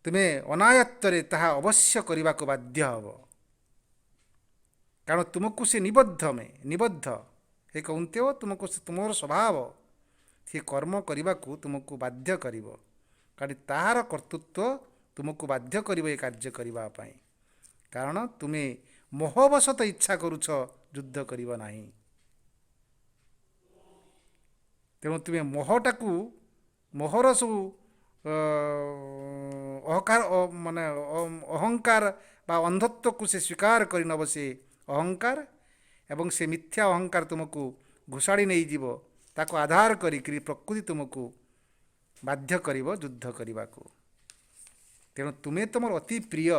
ତୁମେ ଅନାୟତ୍ତରେ ତାହା ଅବଶ୍ୟ କରିବାକୁ ବାଧ୍ୟ ହେବ। କାରଣ ତୁମକୁ ସେ ନିବଦ୍ଧ ହେ କୌନ୍ତେୟ, ତୁମକୁ ତୁମର ସ୍ୱଭାବ ସେ କର୍ମ କରିବାକୁ ତୁମକୁ ବାଧ୍ୟ କରିବ। କାରଣ ତାହାର କର୍ତ୍ତୃତ୍ୱ ତୁମକୁ ବାଧ୍ୟ କରିବ ଏ କାର୍ଯ୍ୟ କରିବା ପାଇଁ। କାରଣ ତୁମେ ମୋହବଶତଃ ଇଚ୍ଛା କରୁଛ ଯୁଦ୍ଧ କରିବ ନାହିଁ। ତେଣୁ ତୁମେ ମୋହର ସବୁ ଅହଙ୍କାର ବା ଅନ୍ଧତ୍ୱକୁ ସେ ସ୍ୱୀକାର କରିନେବ, ସେ ଅହଙ୍କାର, ଏବଂ ସେ ମିଥ୍ୟା ଅହଙ୍କାର ତୁମକୁ ଘୋଷାଡ଼ି ନେଇଯିବ। ତାକୁ ଆଧାର କରିକି ପ୍ରକୃତି ତୁମକୁ ବାଧ୍ୟ କରିବ ଯୁଦ୍ଧ କରିବାକୁ। ତେଣୁ ତୁମେ ତୁମର ଅତି ପ୍ରିୟ,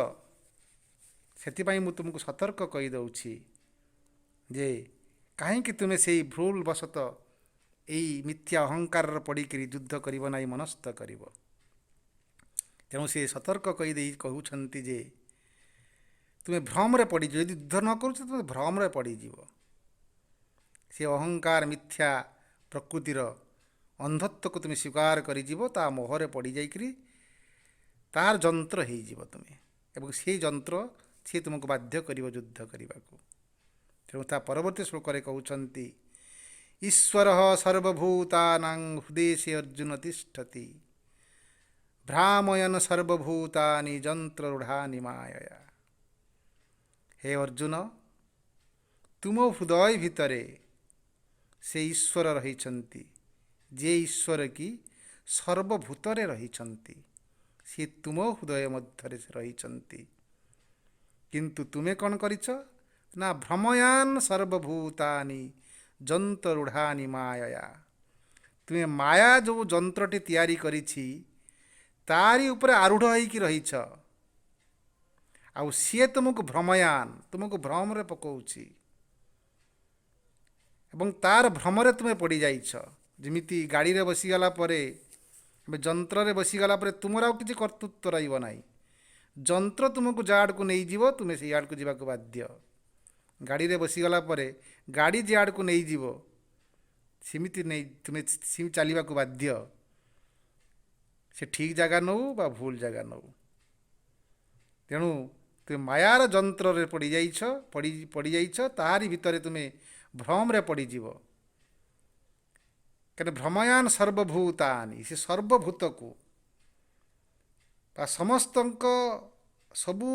ସେଥିପାଇଁ ମୁଁ ତୁମକୁ ସତର୍କ କହିଦେଉଛି ଯେ କାହିଁକି ତୁମେ ସେଇ ଭୁଲ ବଶତଃ ଏଇ ମିଥ୍ୟା ଅହଙ୍କାରର ପଡ଼ିକିରି ଯୁଦ୍ଧ କରିବ ନାହିଁ, ମନସ୍ଥ କରିବ। ତେଣୁ ସେ ସତର୍କ କହୁଛନ୍ତି ଯେ ତୁମେ ଭ୍ରମରେ ପଡ଼ିଯିବ, ଯଦି ଯୁଦ୍ଧ ନ କରୁଛ ତୁମେ ଭ୍ରମରେ ପଡ଼ିଯିବ। ସେ ଅହଙ୍କାର ମିଥ୍ୟା ପ୍ରକୃତିର ଅନ୍ଧତ୍ୱକୁ ତୁମେ ସ୍ୱୀକାର କରିଯିବ, ତା ମୋହରେ ପଡ଼ିଯାଇକରି ତାର ଯନ୍ତ୍ର ହେଇଯିବ ତୁମେ, ଏବଂ ସେଇ ଯନ୍ତ୍ର ସିଏ ତୁମକୁ ବାଧ୍ୟ କରିବ ଯୁଦ୍ଧ କରିବାକୁ। ତେଣୁ ତା ପରବର୍ତ୍ତୀ ଶ୍ଲୋକରେ କହୁଛନ୍ତି, ଈଶ୍ୱର ସର୍ବଭୂତାନାଂ ହୃଦେଶେ ଅର୍ଜୁନ ତିଷ୍ଠତି ଭ୍ରାମୟନ୍ ସର୍ବଭୂତାନି ଯନ୍ତ୍ରରୂଢ଼ାନି ମାୟୟା। ହେ ଅର୍ଜୁନ, ତୁମ ହୃଦୟ ଭିତରେ ସେ ଈଶ୍ୱର ରହିଛନ୍ତି, ଯେ ଈଶ୍ୱର କି ସର୍ବଭୂତରେ ରହିଛନ୍ତି, ସେ ତୁମ ହୃଦୟ ମଧ୍ୟରେ ରହିଛନ୍ତି। କିନ୍ତୁ ତୁମେ କ'ଣ କରିଛ ନା ଭ୍ରମୟାନ୍ ସର୍ବଭୂତାନି ଯନ୍ତ୍ରରୂଢ଼ାନି ମାୟୟା। ତୁମେ ମାୟା ଯେଉଁ ଯନ୍ତ୍ରଟି ତିଆରି କରିଛି ତାରି ଉପରେ ଆରୂଢ଼ ହେଇକି ରହିଛ, ଆଉ ସିଏ ତୁମକୁ ତୁମକୁ ଭ୍ରମରେ ପକାଉଛି, ଏବଂ ତାର ଭ୍ରମରେ ତୁମେ ପଡ଼ିଯାଇଛ। ଯେମିତି ଗାଡ଼ିରେ ବସିଗଲା ପରେ, ଯନ୍ତ୍ରରେ ବସିଗଲା ପରେ ତୁମର ଆଉ କିଛି କର୍ତ୍ତୃତ୍ୱ ରହିବ ନାହିଁ, ଯନ୍ତ୍ର ତୁମକୁ ଯାହା ଆଡ଼କୁ ନେଇଯିବ ତୁମେ ସେଇ ଆଡ଼କୁ ଯିବାକୁ ବାଧ୍ୟ। ଗାଡ଼ିରେ ବସିଗଲା ପରେ ଗାଡ଼ି ଯେ ଆଡ଼କୁ ନେଇଯିବ ସେମିତି ତୁମେ ଚାଲିବାକୁ ବାଧ୍ୟ, ସେ ଠିକ୍ ଜାଗା ନେଉ ବା ଭୁଲ ଜାଗା ନେଉ। ତେଣୁ ତୁମେ ମାୟାର ଯନ୍ତ୍ରରେ ପଡ଼ିଯାଇଛ, ତାହାରି ଭିତରେ ତୁମେ ଭ୍ରମରେ ପଡ଼ିଯିବ। କାରଣ ଭ୍ରମୟାନ୍ ସର୍ବଭୂତାନି, ସେ ସର୍ବଭୂତକୁ ବା ସମସ୍ତଙ୍କ ସବୁ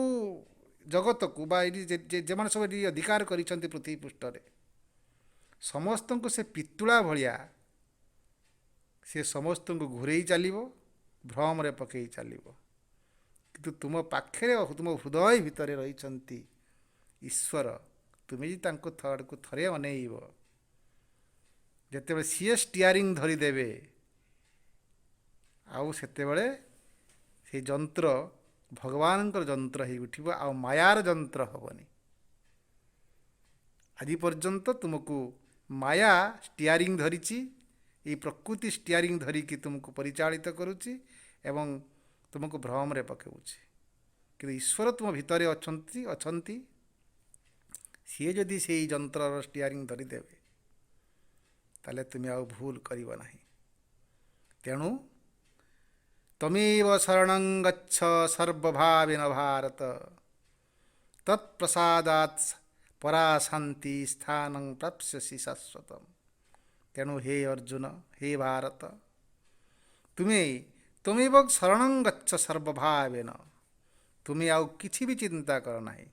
ଜଗତକୁ ବା ଏଠି ଯେଉଁମାନେ ସବୁ ଏଠି ଅଧିକାର କରିଛନ୍ତି ପୃଥିବୀ ପୃଷ୍ଠରେ, ସମସ୍ତଙ୍କୁ ସେ ପିତୁଳା ଭଳିଆ ସେ ସମସ୍ତଙ୍କୁ ଘୂରେଇ ଚାଲିବ, ଭ୍ରମରେ ପକାଇ ଚାଲିବ। କିନ୍ତୁ ତୁମ ପାଖରେ ତୁମ ହୃଦୟ ଭିତରେ ରହିଛନ୍ତି ଈଶ୍ୱର। ତୁମେ ଯଦି ତାଙ୍କୁ ଆଡ଼କୁ ଥରେ ଅନେଇବ, ଯେତେବେଳେ ସିଏ ଷ୍ଟିୟାରିଂ ଧରିଦେବେ, ଆଉ ସେତେବେଳେ ସେଇ ଯନ୍ତ୍ର ଭଗବାନଙ୍କର ଯନ୍ତ୍ର ହେଇ ଉଠିବ, ଆଉ ମାୟାର ଯନ୍ତ୍ର ହେବନି। ଆଜି ପର୍ଯ୍ୟନ୍ତ ତୁମକୁ ମାୟା ଷ୍ଟିୟାରିଂ ଧରିଛି, ଏଇ ପ୍ରକୃତି ଷ୍ଟିୟାରିଂ ଧରିକି ତୁମକୁ ପରିଚାଳିତ କରୁଛି ଏବଂ ତୁମକୁ ଭ୍ରମରେ ପକାଉଛି। କିନ୍ତୁ ଈଶ୍ୱର ତୁମ ଭିତରେ ଅଛନ୍ତି। ସିଏ ଯଦି ସେଇ ଯନ୍ତ୍ରର ଷ୍ଟିୟାରିଂ ଧରିଦେବେ, ତାହେଲେ ତୁମେ ଆଉ ଭୁଲ କରିବ ନାହିଁ। ତେଣୁ ତମେବ ଶରଣଂ ଗଚ୍ଛ ସର୍ବଭାବେନ ଭାରତ, ତତ୍ପ୍ରସାଦାତ୍ ପରା ଶାନ୍ତି ସ୍ଥାନଂ ପ୍ରାପ୍ସ୍ୟସି ଶାଶ୍ୱତମ୍। ତେଣୁ ହେ ଅର୍ଜୁନ, ହେ ଭାରତ, ତୁମେବ ଶରଣଂ ଗଚ୍ଛ ସର୍ବଭାବେନ, ତୁମେ ଆଉ କିଛି ବି ଚିନ୍ତା କର ନାହିଁ।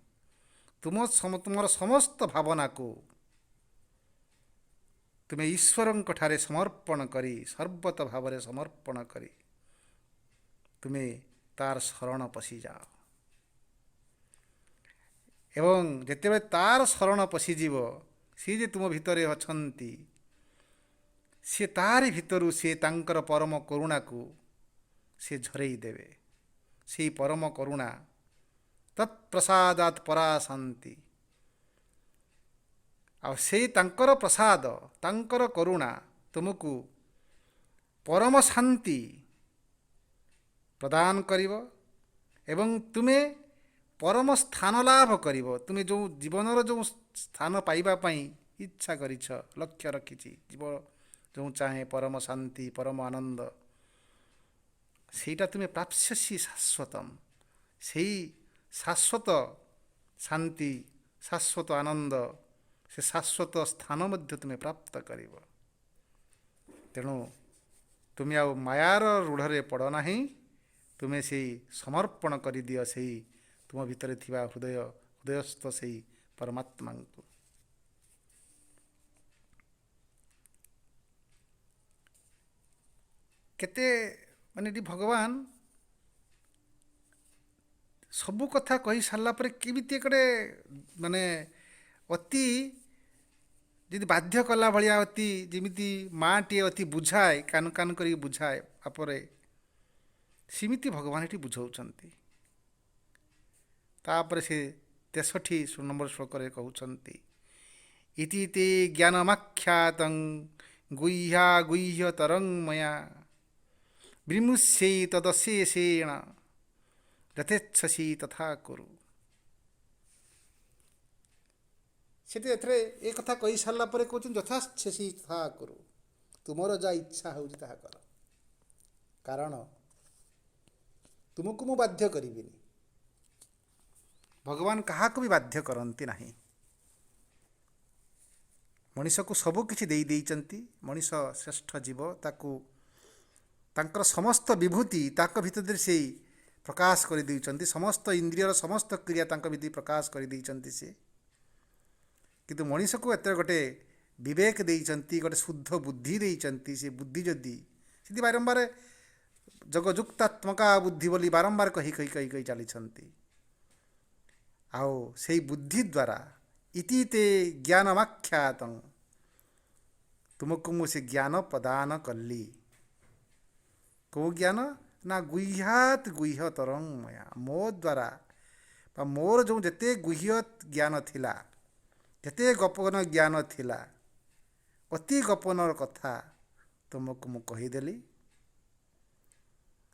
ତୁମର ସମସ୍ତ ଭାବନାକୁ ତୁମେ ଈଶ୍ୱରଙ୍କ ଠାରେ ସମର୍ପଣ କରି, ସର୍ବତ ଭାବରେ ସମର୍ପଣ କରି ତୁମେ ତାର ଶରଣ ପଶିଯାଅ। ଏବଂ ଯେତେବେଳେ ତାର ଶରଣ ପଶିଯିବ, ସିଏ ଯେ ତୁମ ଭିତରେ ଅଛନ୍ତି, ସିଏ ତାରି ଭିତରୁ ସିଏ ତାଙ୍କର ପରମ କରୁଣାକୁ ସେ ଝରେଇ ଦେବେ। ସେଇ ପରମ କରୁଣା ତତ୍ପ୍ରସାଦାତ୍ ପରା ଶାନ୍ତି, ଆଉ ସେଇ ତାଙ୍କର ପ୍ରସାଦ, ତାଙ୍କର କରୁଣା ତୁମକୁ ପରମ ଶାନ୍ତି ପ୍ରଦାନ କରିବ ଏବଂ ତୁମେ ପରମ ସ୍ଥାନ ଲାଭ କରିବ। ତୁମେ ଯେଉଁ ଜୀବନର ଯେଉଁ ସ୍ଥାନ ପାଇବା ପାଇଁ ଇଚ୍ଛା କରିଛ, ଲକ୍ଷ୍ୟ ରଖିଛି, ଜୀବ ଯେଉଁ ଚାହେଁ ପରମ ଶାନ୍ତି, ପରମ ଆନନ୍ଦ, ସେଇଟା ତୁମେ ପ୍ରାପ୍ସ୍ୟସି ଶାଶ୍ୱତମ୍। ସେଇ ଶାଶ୍ୱତ ଶାନ୍ତି, ଶାଶ୍ୱତ ଆନନ୍ଦ, ସେ ଶାଶ୍ୱତ ସ୍ଥାନ ମଧ୍ୟ ତୁମେ ପ୍ରାପ୍ତ କରିବ। ତେଣୁ ତୁମେ ଆଉ ମାୟାର ରୂଢ଼ରେ ପଡ଼ ନାହିଁ। ତୁମେ ସେଇ ସମର୍ପଣ କରିଦିଅ ସେଇ ତୁମ ଭିତରେ ଥିବା ହୃଦୟସ୍ଥ ସେଇ ପରମାତ୍ମାଙ୍କୁ। କେତେ ଏଠି ଭଗବାନ ସବୁ କଥା କହି ସାରିଲା ପରେ କେମିତି ଗୋଟେ ଅତି ଯଦି ବାଧ୍ୟ କଲା ଭଳିଆ, ଅତି ଯେମିତି ମାଆଟିଏ ଅତି ବୁଝାଏ, କାନ କାନ କରିକି ବୁଝାଏ ତାପରେ, ସେମିତି ଭଗବାନ ଏଠି ବୁଝାଉଛନ୍ତି। ତାପରେ ସେ 63 নম্বର ଶ୍ଲୋକରେ କହୁଛନ୍ତି, ଇତି ତେ ଜ୍ଞାନମାଖ୍ୟାତଂ ଗୁହ୍ୟା ଗୁହ୍ୟତରଂ ମୟା ବିମୁଷ୍ୟୈ ତଦଶେଷେଣ ଯଥେଚ୍ଛସି ତଥା କୁରୁ। ସେଠି ଏଥିରେ ଏ କଥା କହି ସାରିଲା ପରେ କହୁଛନ୍ତି, ଯଥାଚ୍ଛସି ତଥା କୁରୁ, ତୁମର ଯାହା ଇଚ୍ଛା ହେଉଛି ତାହା କର, କାରଣ ତୁମକୁ ମୁଁ ବାଧ୍ୟ କରିବିନି। ଭଗବାନ କାହାକୁ ବି ବାଧ୍ୟ କରନ୍ତି ନାହିଁ। ମଣିଷକୁ ସବୁ କିଛି ଦେଇଛନ୍ତି। ମଣିଷ ଶ୍ରେଷ୍ଠ ଜୀବ, ତାକୁ ତାଙ୍କର ସମସ୍ତ ବିଭୂତି ତାଙ୍କ ଭିତରେ ସେ ପ୍ରକାଶ କରିଦେଇଛନ୍ତି। ସମସ୍ତ ଇନ୍ଦ୍ରିୟର ସମସ୍ତ କ୍ରିୟା ତାଙ୍କ ଭିତରେ ପ୍ରକାଶ କରିଦେଇଛନ୍ତି ସେ। କିନ୍ତୁ ମଣିଷକୁ ଏତେ ଗୋଟେ ବିବେକ ଦେଇଛନ୍ତି, ଗୋଟେ ଶୁଦ୍ଧ ବୁଦ୍ଧି ଦେଇଛନ୍ତି। ସେ ବୁଦ୍ଧି ଯଦି ସେଠି ବାରମ୍ବାର ଯୋଗଯୁକ୍ତାତ୍ମକା ବୁଦ୍ଧି ବୋଲି ବାରମ୍ବାର କହି ଚାଲିଛନ୍ତି। ଆଉ ସେଇ ବୁଦ୍ଧି ଦ୍ୱାରା ଇତି ତେ ଜ୍ଞାନମାଖ୍ୟାତଂ, ତୁମକୁ ମୁଁ ସେ ଜ୍ଞାନ ପ୍ରଦାନ କଲି। କେଉଁ ଜ୍ଞାନ ନା ଗୁହ୍ୟାତ୍ ଗୁହ୍ୟତରଂ ମୟା, ମୋ ଦ୍ୱାରା ବା ମୋର ଯେଉଁ ଯେତେ ଗୁହ୍ୟ ଜ୍ଞାନ ଥିଲା, ଯେତେ ଗୋପନ ଜ୍ଞାନ ଥିଲା, ଅତି ଗୋପନର କଥା ତୁମକୁ ମୁଁ କହିଦେଲି।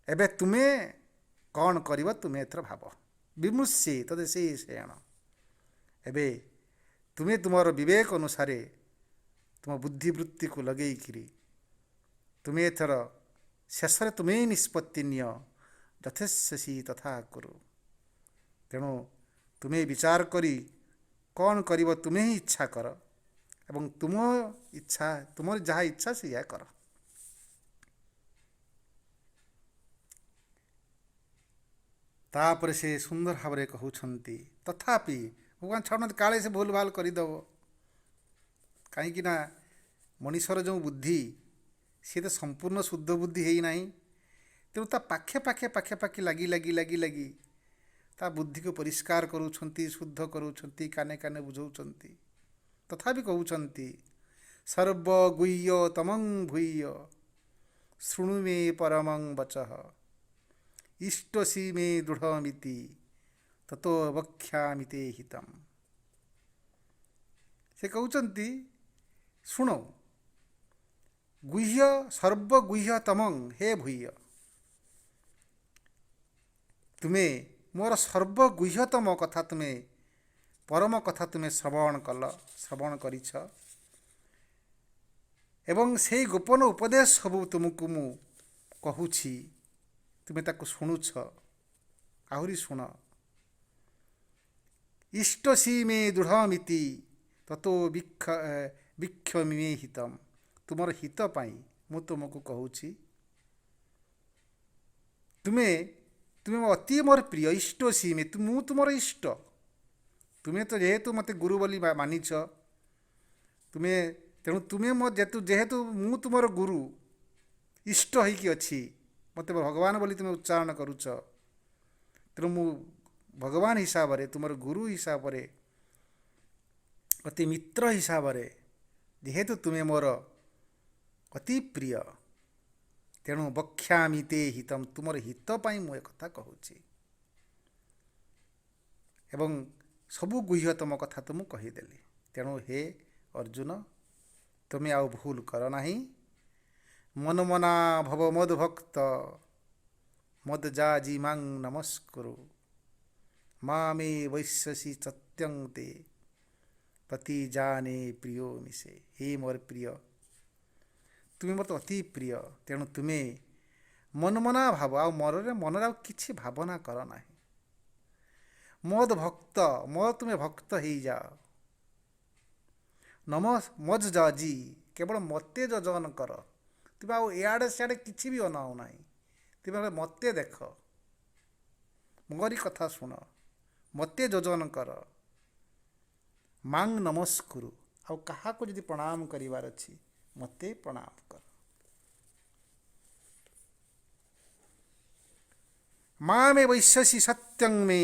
ଏବେ ତୁମେ କ'ଣ କରିବ ତୁମେ ଏଥର ଭାବ। ବିମୁଷ୍ୟୈ ତଦଶେଷେଣ, ଏବେ ତୁମେ ତୁମର ବିବେକ ଅନୁସାରେ ତୁମ ବୁଦ୍ଧିବୃତ୍ତିକୁ ଲଗେଇକିରି ତୁମେ ଏଥର ଶେଷରେ ତୁମେ ନିଷ୍ପତ୍ତି ନିଅ। ଯଥେଚ୍ଛସି ତଥା କୁରୁ, ତେଣୁ ତୁମେ ବିଚାର କରି କ'ଣ କରିବ ତୁମେ ହିଁ ଇଚ୍ଛା କର ଏବଂ ତୁମର ଯାହା ଇଚ୍ଛା ସେଇଆ କର। ତାପରେ ସେ ସୁନ୍ଦର ଭାବରେ କହୁଛନ୍ତି, ତଥାପି ଭଗବାନ ଛାଡ଼ୁନାହାନ୍ତି, କାଳେ ସେ ଭୁଲ ଭାଲ କରିଦେବ। କାହିଁକି ନା ମଣିଷର ଯେଉଁ ବୁଦ୍ଧି, ସିଏ ତ ସମ୍ପୂର୍ଣ୍ଣ ଶୁଦ୍ଧ ବୁଦ୍ଧି ହେଇନାହିଁ। ତେଣୁ ତା ପାଖେ ଲାଗି ତା ବୁଦ୍ଧିକୁ ପରିଷ୍କାର କରୁଛନ୍ତି, ଶୁଦ୍ଧ କରୁଛନ୍ତି, କାନେ କାନେ ବୁଝଉଛନ୍ତି। ତଥାପି କହୁଛନ୍ତି ସର୍ବଗୁହ୍ୟ ତମଂ ଭୂୟ ଶୃଣୁ ମେ ପରମଂ ବଚଃ ଇଷ୍ଟସି ମେ ଦୃଢ଼ମିତି ତତୋ ବକ୍ଷ୍ୟାମି ତେ ହିତମ୍। ସେ କହୁଛନ୍ତି ଶୁଣ, ଗୁହ୍ୟ ସର୍ବଗୁହ୍ୟ ତମଂ, ହେ ଭୂୟ, ତୁମେ ମୋର ସର୍ବଗୁହ୍ୟତମ କଥା, ତୁମେ ପରମ କଥା ତୁମେ ଶ୍ରବଣ କରିଛ ଏବଂ ସେଇ ଗୋପନ ଉପଦେଶ ସବୁ ତୁମକୁ ମୁଁ କହୁଛି, ତୁମେ ତାକୁ ଶୁଣୁଛ। ଆହୁରି ଶୁଣ, ଇଷ୍ଟସି ମେ ଦୃଢ଼ମିତି ତତୋ ବକ୍ଷ୍ୟାମି ମେ ହିତମ୍। ତୁମର ହିତ ପାଇଁ ମୁଁ ତୁମକୁ କହୁଛି, ତୁମେ ଅତି ମୋର ପ୍ରିୟ। ଇଷ୍ଟସି ମେ, ମୁଁ ତୁମର ଇଷ୍ଟ। ତୁମେ ତ ଯେହେତୁ ମୋତେ ଗୁରୁ ବୋଲି ମାନିଛ, ତେଣୁ ତୁମେ ଯେହେତୁ ମୁଁ ତୁମର ଗୁରୁ, ଇଷ୍ଟ ହେଇକି ଅଛି, ମୋତେ ଭଗବାନ ବୋଲି ତୁମେ ଉଚ୍ଚାରଣ କରୁଛ, ତେଣୁ ମୁଁ ଭଗବାନ ହିସାବରେ, ତୁମର ଗୁରୁ ହିସାବରେ, ଅତି ମିତ୍ର ହିସାବରେ, ଯେହେତୁ ତୁମେ ମୋର ଅତି ପ୍ରିୟ, ତେଣୁ ବକ୍ଷ୍ୟାମି ତେ ହିତମ୍, ତୁମର ହିତ ପାଇଁ ମୁଁ ଏକଥା କହୁଛି ଏବଂ ସବୁ ଗୁହ୍ୟତମ କଥା ତ ମୁଁ କହିଦେଲି। ତେଣୁ ହେ ଅର୍ଜୁନ, ତୁମେ ଆଉ ଭୁଲ କର ନାହିଁ। ମନ୍ମନା ଭବ ମଦ ଭକ୍ତ ମଦ ଯାଜି ମାଂ ନମସ୍କୁରୁ ମାମେ ବୈଶ୍ୟସି ସତ୍ୟଂ ତେ ପ୍ରତିଜାନେ ପ୍ରିୟ ମିଶେ। ହେ ମୋର ପ୍ରିୟ, ତୁମେ ମୋତେ ଅତି ପ୍ରିୟ, ତେଣୁ ତୁମେ ମନ୍ମନା ଭାବ, ଆଉ ମନରେ ଆଉ କିଛି ଭାବନା କର ନାହିଁ। ମଦ ଭକ୍ତ, ତୁମେ ଭକ୍ତ ହେଇଯାଅ। ମଜ ଯାଜି, କେବଳ ମୋତେ ଯଜନ କର। ତୁମେ ଆଉ ଇଆଡ଼େ ସିଆଡ଼େ କିଛି ବି ଅନାଅ ନାହିଁ। ତୁମେ ମୋତେ ଦେଖ, ମୋରି କଥା ଶୁଣ, ମୋତେ ଯୋଜନ କର। ମାଂ ନମସ୍କୁରୁ, ଆଉ କାହାକୁ ଯଦି ପ୍ରଣାମ କରିବାର ଅଛି ମୋତେ ପ୍ରଣାମ କର। ମାମେ ବୈଶ୍ୟସି ସତ୍ୟଂ ମେ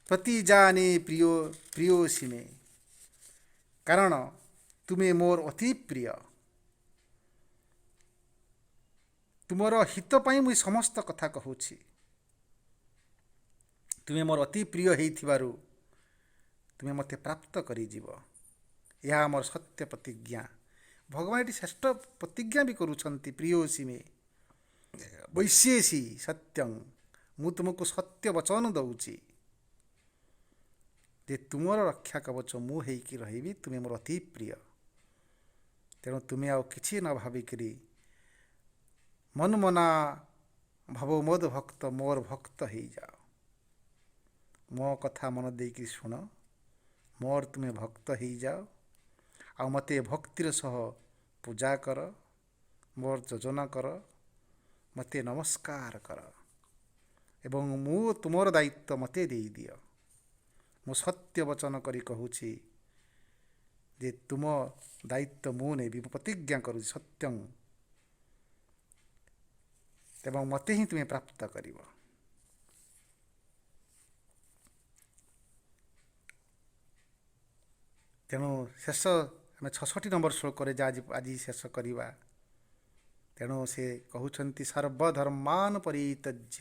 ପ୍ରତିଜାନେ ପ୍ରିୟୋସି ମେ, କାରଣ ତୁମେ ମୋର ଅତି ପ୍ରିୟ। ତୁମର ହିତ ପାଇଁ ମୁଁ ସମସ୍ତ କଥା କହୁଛି। ତୁମେ ମୋର ଅତି ପ୍ରିୟ ହେଇଥିବାରୁ ତୁମେ ମୋତେ ପ୍ରାପ୍ତ କରିଯିବ। ଏହା ଆମର ସତ୍ୟ ପ୍ରତିଜ୍ଞା। ଭଗବାନ ଏଠି ଶ୍ରେଷ୍ଠ ପ୍ରତିଜ୍ଞା ବି କରୁଛନ୍ତି। ପ୍ରିୟୋସି ମେ ବୈଶ୍ୟସି ସତ୍ୟଂ, ମୁଁ ତୁମକୁ ସତ୍ୟ ବଚନ ଦେଉଛି ଯେ ତୁମର ରକ୍ଷା କବଚ ମୁଁ ହେଇକି ରହିବି। ତୁମେ ମୋର ଅତି ପ୍ରିୟ, ତେଣୁ ତୁମେ ଆଉ କିଛି ନ ଭାବିକିରି ମନ୍ମନା ଭବ ମୋଦ ଭକ୍ତ, ମୋର ଭକ୍ତ ହେଇଯାଅ। ମୋ କଥା ମନ ଦେଇକି ଶୁଣ, ମୋର ତୁମେ ଭକ୍ତ ହେଇଯାଅ, ଆଉ ମୋତେ ଭକ୍ତିର ସହ ପୂଜା କର, ମୋର ଯୋଜନା କର, ମୋତେ ନମସ୍କାର କର ଏବଂ ତୁମର ଦାୟିତ୍ୱ ମୋତେ ଦେଇଦିଅ। ମୁଁ ସତ୍ୟ ବଚନ କରି କହୁଛି ଯେ ତୁମ ଦାୟିତ୍ୱ ମୁଁ ନେବି। ମୁଁ ପ୍ରତିଜ୍ଞା କରୁଛି ସତ୍ୟଂ, ଏବଂ ମୋତେ ହିଁ ତୁମେ ପ୍ରାପ୍ତ କରିବ। ତେଣୁ ଶେଷ ଆମେ 66 ନମ୍ବର ଶ୍ଲୋକରେ ଆଜି ଶେଷ କରିବା। ତେଣୁ ସେ କହୁଛନ୍ତି ସର୍ବଧର୍ମାନ୍ ପରିତ୍ୟଜ୍ୟ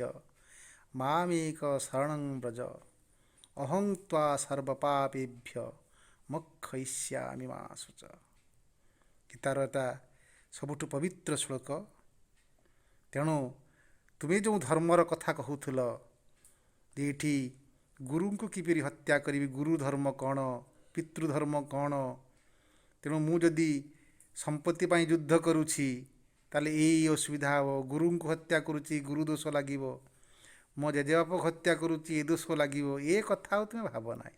ମାମେକ ଶରଣଂ ବ୍ରଜ ଅହଂ ତ୍ୱା ସର୍ବପାପେଭ୍ୟ ମୋକ୍ଷୟିଷ୍ୟାମି ମା ଶୁଚ। ଗୀତାର ଏଟା ସବୁଠୁ ପବିତ୍ର ଶ୍ଲୋକ। ତେଣୁ ତୁମେ ଯେଉଁ ଧର୍ମର କଥା କହୁଥିଲ ଯେ ଏଠି ଗୁରୁଙ୍କୁ କିପରି ହତ୍ୟା କରିବି, ଗୁରୁ ଧର୍ମ କ'ଣ, ପିତୃଧର୍ମ କ'ଣ, ତେଣୁ ମୁଁ ଯଦି ସମ୍ପତ୍ତି ପାଇଁ ଯୁଦ୍ଧ କରୁଛି ତାହେଲେ ଏଇ ଅସୁବିଧା ହେବ। ଗୁରୁଙ୍କୁ ହତ୍ୟା କରୁଛି, ଗୁରୁ ଦୋଷ ଲାଗିବ। ମୋ ଜେଜେବାପାକୁ ହତ୍ୟା କରୁଛି, ଏ ଦୋଷ ଲାଗିବ। ଏ କଥା ଆଉ ତୁମେ ଭାବ ନାହିଁ।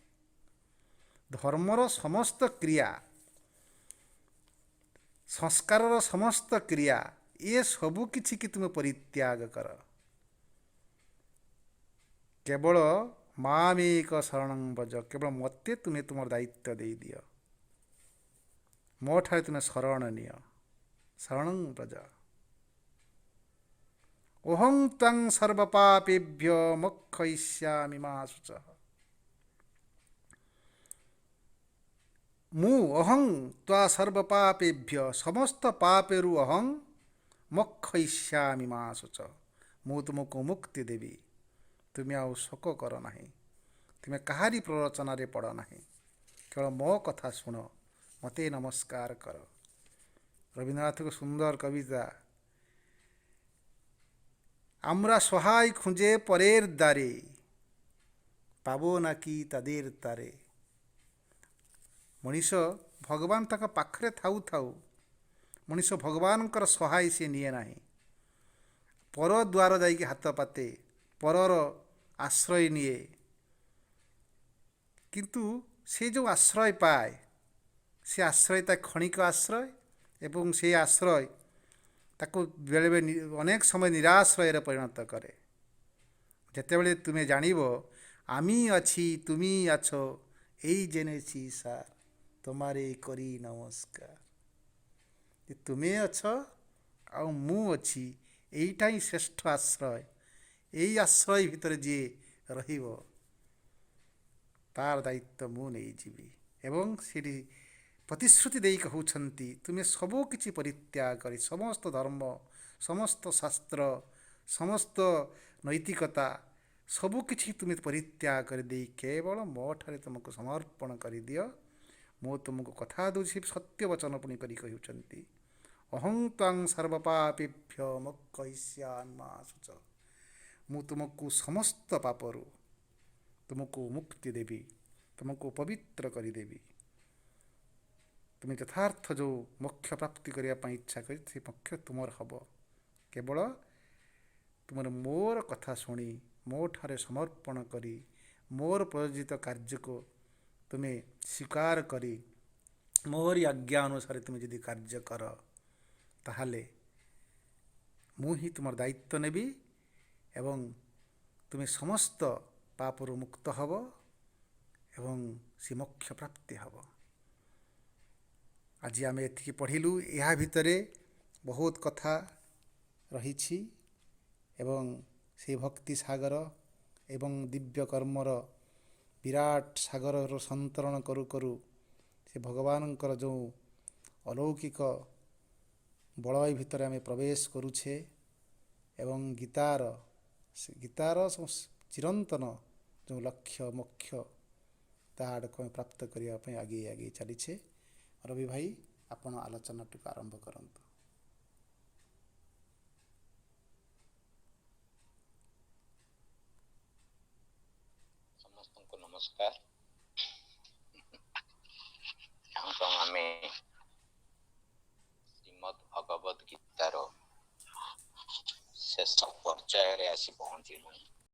ଧର୍ମର ସମସ୍ତ କ୍ରିୟା, ସଂସ୍କାରର ସମସ୍ତ କ୍ରିୟା, ଏ ସବୁ କିଛିକି ତୁମେ ପରିତ୍ୟାଗ କର। କେବଳ ମାମେକ ଶରଣଂ ବ୍ରଜ, କେବଳ ମୋତେ ତୁମେ ତୁମର ଦାୟିତ୍ୱ ଦେଇଦିଅ। ମୋ ଠାରେ ତୁମେ ଶରଣ ନିଅ। ଶରଣଂ ବ୍ରଜ, ଅହଂ ତ୍ୱଂ ସର୍ବପାପେଭ୍ୟ ମୋକ୍ଷୟିଷ୍ୟାମି ମା ଶୁଚଃ। ମୁଁ ଅହଂ ତ୍ୱା ସର୍ବପାପେଭ୍ୟ ସମସ୍ତ ପାପେରୁ ଅହଂ ମୋକ୍ଷୟିଷ୍ୟାମି ମା ଶୁଚଃ। ମୁଁ ତୁମକୁ ମୁକ୍ତି ଦେବି। ତୁମେ ଆଉ ଶୋକ କର ନାହିଁ। ତୁମେ କାହାରି ପ୍ରରୋଚନାରେ ପଡ଼ ନାହିଁ। କେବଳ ମୋ କଥା ଶୁଣ, ମୋତେ ନମସ୍କାର କର। রবীন্দ্রনাথকে সুন্দর কবিতা। আমরা সহায় খুঁজে পরের দ্বারে, পাবো নাকি তাদের তারে। ମଣିଷ ଭଗବାନ ତାଙ୍କ ପାଖରେ ଥାଉ ଥାଉ ମଣିଷ ଭଗବାନଙ୍କର ସହାୟ ସିଏ ନିଏ ନାହିଁ। ପର ଦ୍ୱାର ଯାଇକି ହାତ ପାତେ, ପରର ଆଶ୍ରୟ ନିଏ। କିନ୍ତୁ ସେ ଯେଉଁ ଆଶ୍ରୟ ପାଏ, ସେ ଆଶ୍ରୟ ତା କ୍ଷଣିକ ଆଶ୍ରୟ ଏବଂ ସେ ଆଶ୍ରୟ ତାକୁ ବେଳେବେଳେ ଅନେକ ସମୟ ନିରାଶ୍ରୟରେ ପରିଣତ କରେ। ଯେତେବେଳେ ତୁମେ ଜାଣିବ আমি আছি তুমি আছো, এই জেনেছি ସାର୍ তোমারে করি ନମସ୍କାର। ଯେ ତୁମେ ଅଛ ଆଉ ମୁଁ ଅଛି, ଏଇଟା ହିଁ ଶ୍ରେଷ୍ଠ ଆଶ୍ରୟ। ଏଇ ଆଶ୍ରୟ ଭିତରେ ଯିଏ ରହିବ ତାର ଦାୟିତ୍ୱ ମୁଁ ନେଇଯିବି। ଏବଂ ସେଠି ପ୍ରତିଶ୍ରୁତି ଦେଇ କହୁଛନ୍ତି ତୁମେ ସବୁକିଛି ପରିତ୍ୟାଗ କରି, ସମସ୍ତ ଧର୍ମ, ସମସ୍ତ ଶାସ୍ତ୍ର, ସମସ୍ତ ନୈତିକତା ସବୁକିଛି ତୁମେ ପରିତ୍ୟାଗ କରିଦେଇ କେବଳ ମୋ ଠାରେ ତୁମକୁ ସମର୍ପଣ କରିଦିଅ। ମୁଁ ତୁମକୁ କଥା ଦେଉଛି, ସତ୍ୟ ବଚନ ପୁଣି କରି କହୁଛନ୍ତି ଅହଂ ତ୍ୱଂ ସର୍ବପାପେଭ୍ୟ ମୋକ୍ଷୟିଷ୍ୟାମି ମା ଶୁଚଃ। ମୁଁ ତୁମକୁ ସମସ୍ତ ପାପରୁ ତୁମକୁ ମୁକ୍ତି ଦେବି, ତୁମକୁ ପବିତ୍ର କରିଦେବି। ତୁମେ ଯଥାର୍ଥ ଯେଉଁ ମୋକ୍ଷ ପ୍ରାପ୍ତି କରିବା ପାଇଁ ଇଚ୍ଛା କରି ସେ ମୋକ୍ଷ ତୁମର ହେବ। କେବଳ ତୁମର ମୋର କଥା ଶୁଣି, ମୋ ଠାରେ ସମର୍ପଣ କରି, ମୋର ପ୍ରୟୋଜିତ କାର୍ଯ୍ୟକୁ ତୁମେ ସ୍ୱୀକାର କରି, ମୋରି ଆଜ୍ଞା ଅନୁସାରେ ତୁମେ ଯଦି କାର୍ଯ୍ୟ କର, ତାହେଲେ ମୁଁ ହିଁ ତୁମର ଦାୟିତ୍ୱ ନେବି ଏବଂ ତୁମେ ସମସ୍ତ ପାପରୁ ମୁକ୍ତ ହେବ ଏବଂ ସେ ମୋକ୍ଷ ପ୍ରାପ୍ତି ହେବ। ଆଜି ଆମେ ଏତିକି ପଢ଼ିଲୁ। ଏହା ଭିତରେ ବହୁତ କଥା ରହିଛି ଏବଂ ସେହି ଭକ୍ତି ସାଗର ଏବଂ ଦିବ୍ୟ କର୍ମର ବିରାଟ ସାଗରର ସନ୍ତରଣ କରୁ କରୁ ସେ ଭଗବାନଙ୍କର ଯେଉଁ ଅଲୌକିକ ବଳୟ ଭିତରେ ଆମେ ପ୍ରବେଶ କରୁଛେ ଏବଂ ଗୀତାର ଚିରନ୍ତନ ଯେଉଁ ଲକ୍ଷ୍ୟ ମୋକ୍ଷ ତାହା ଆଡ଼କୁ ଆମେ ପ୍ରାପ୍ତ କରିବା ପାଇଁ ଆଗେଇ ଆଗେଇ ଚାଲିଛେ। ରବି ଭାଇ, ଆପଣ ଆଲୋଚନାଟିକୁ ଆରମ୍ଭ କରନ୍ତୁ। ସମସ୍ତଙ୍କୁ ନମସ୍କାର। ଆମେ ଶ୍ରୀମଦ୍ ଭଗବତ ଗୀତାର ଶେଷ ପର୍ଯ୍ୟାୟରେ ଆସି ପହଞ୍ଚିଲୁ।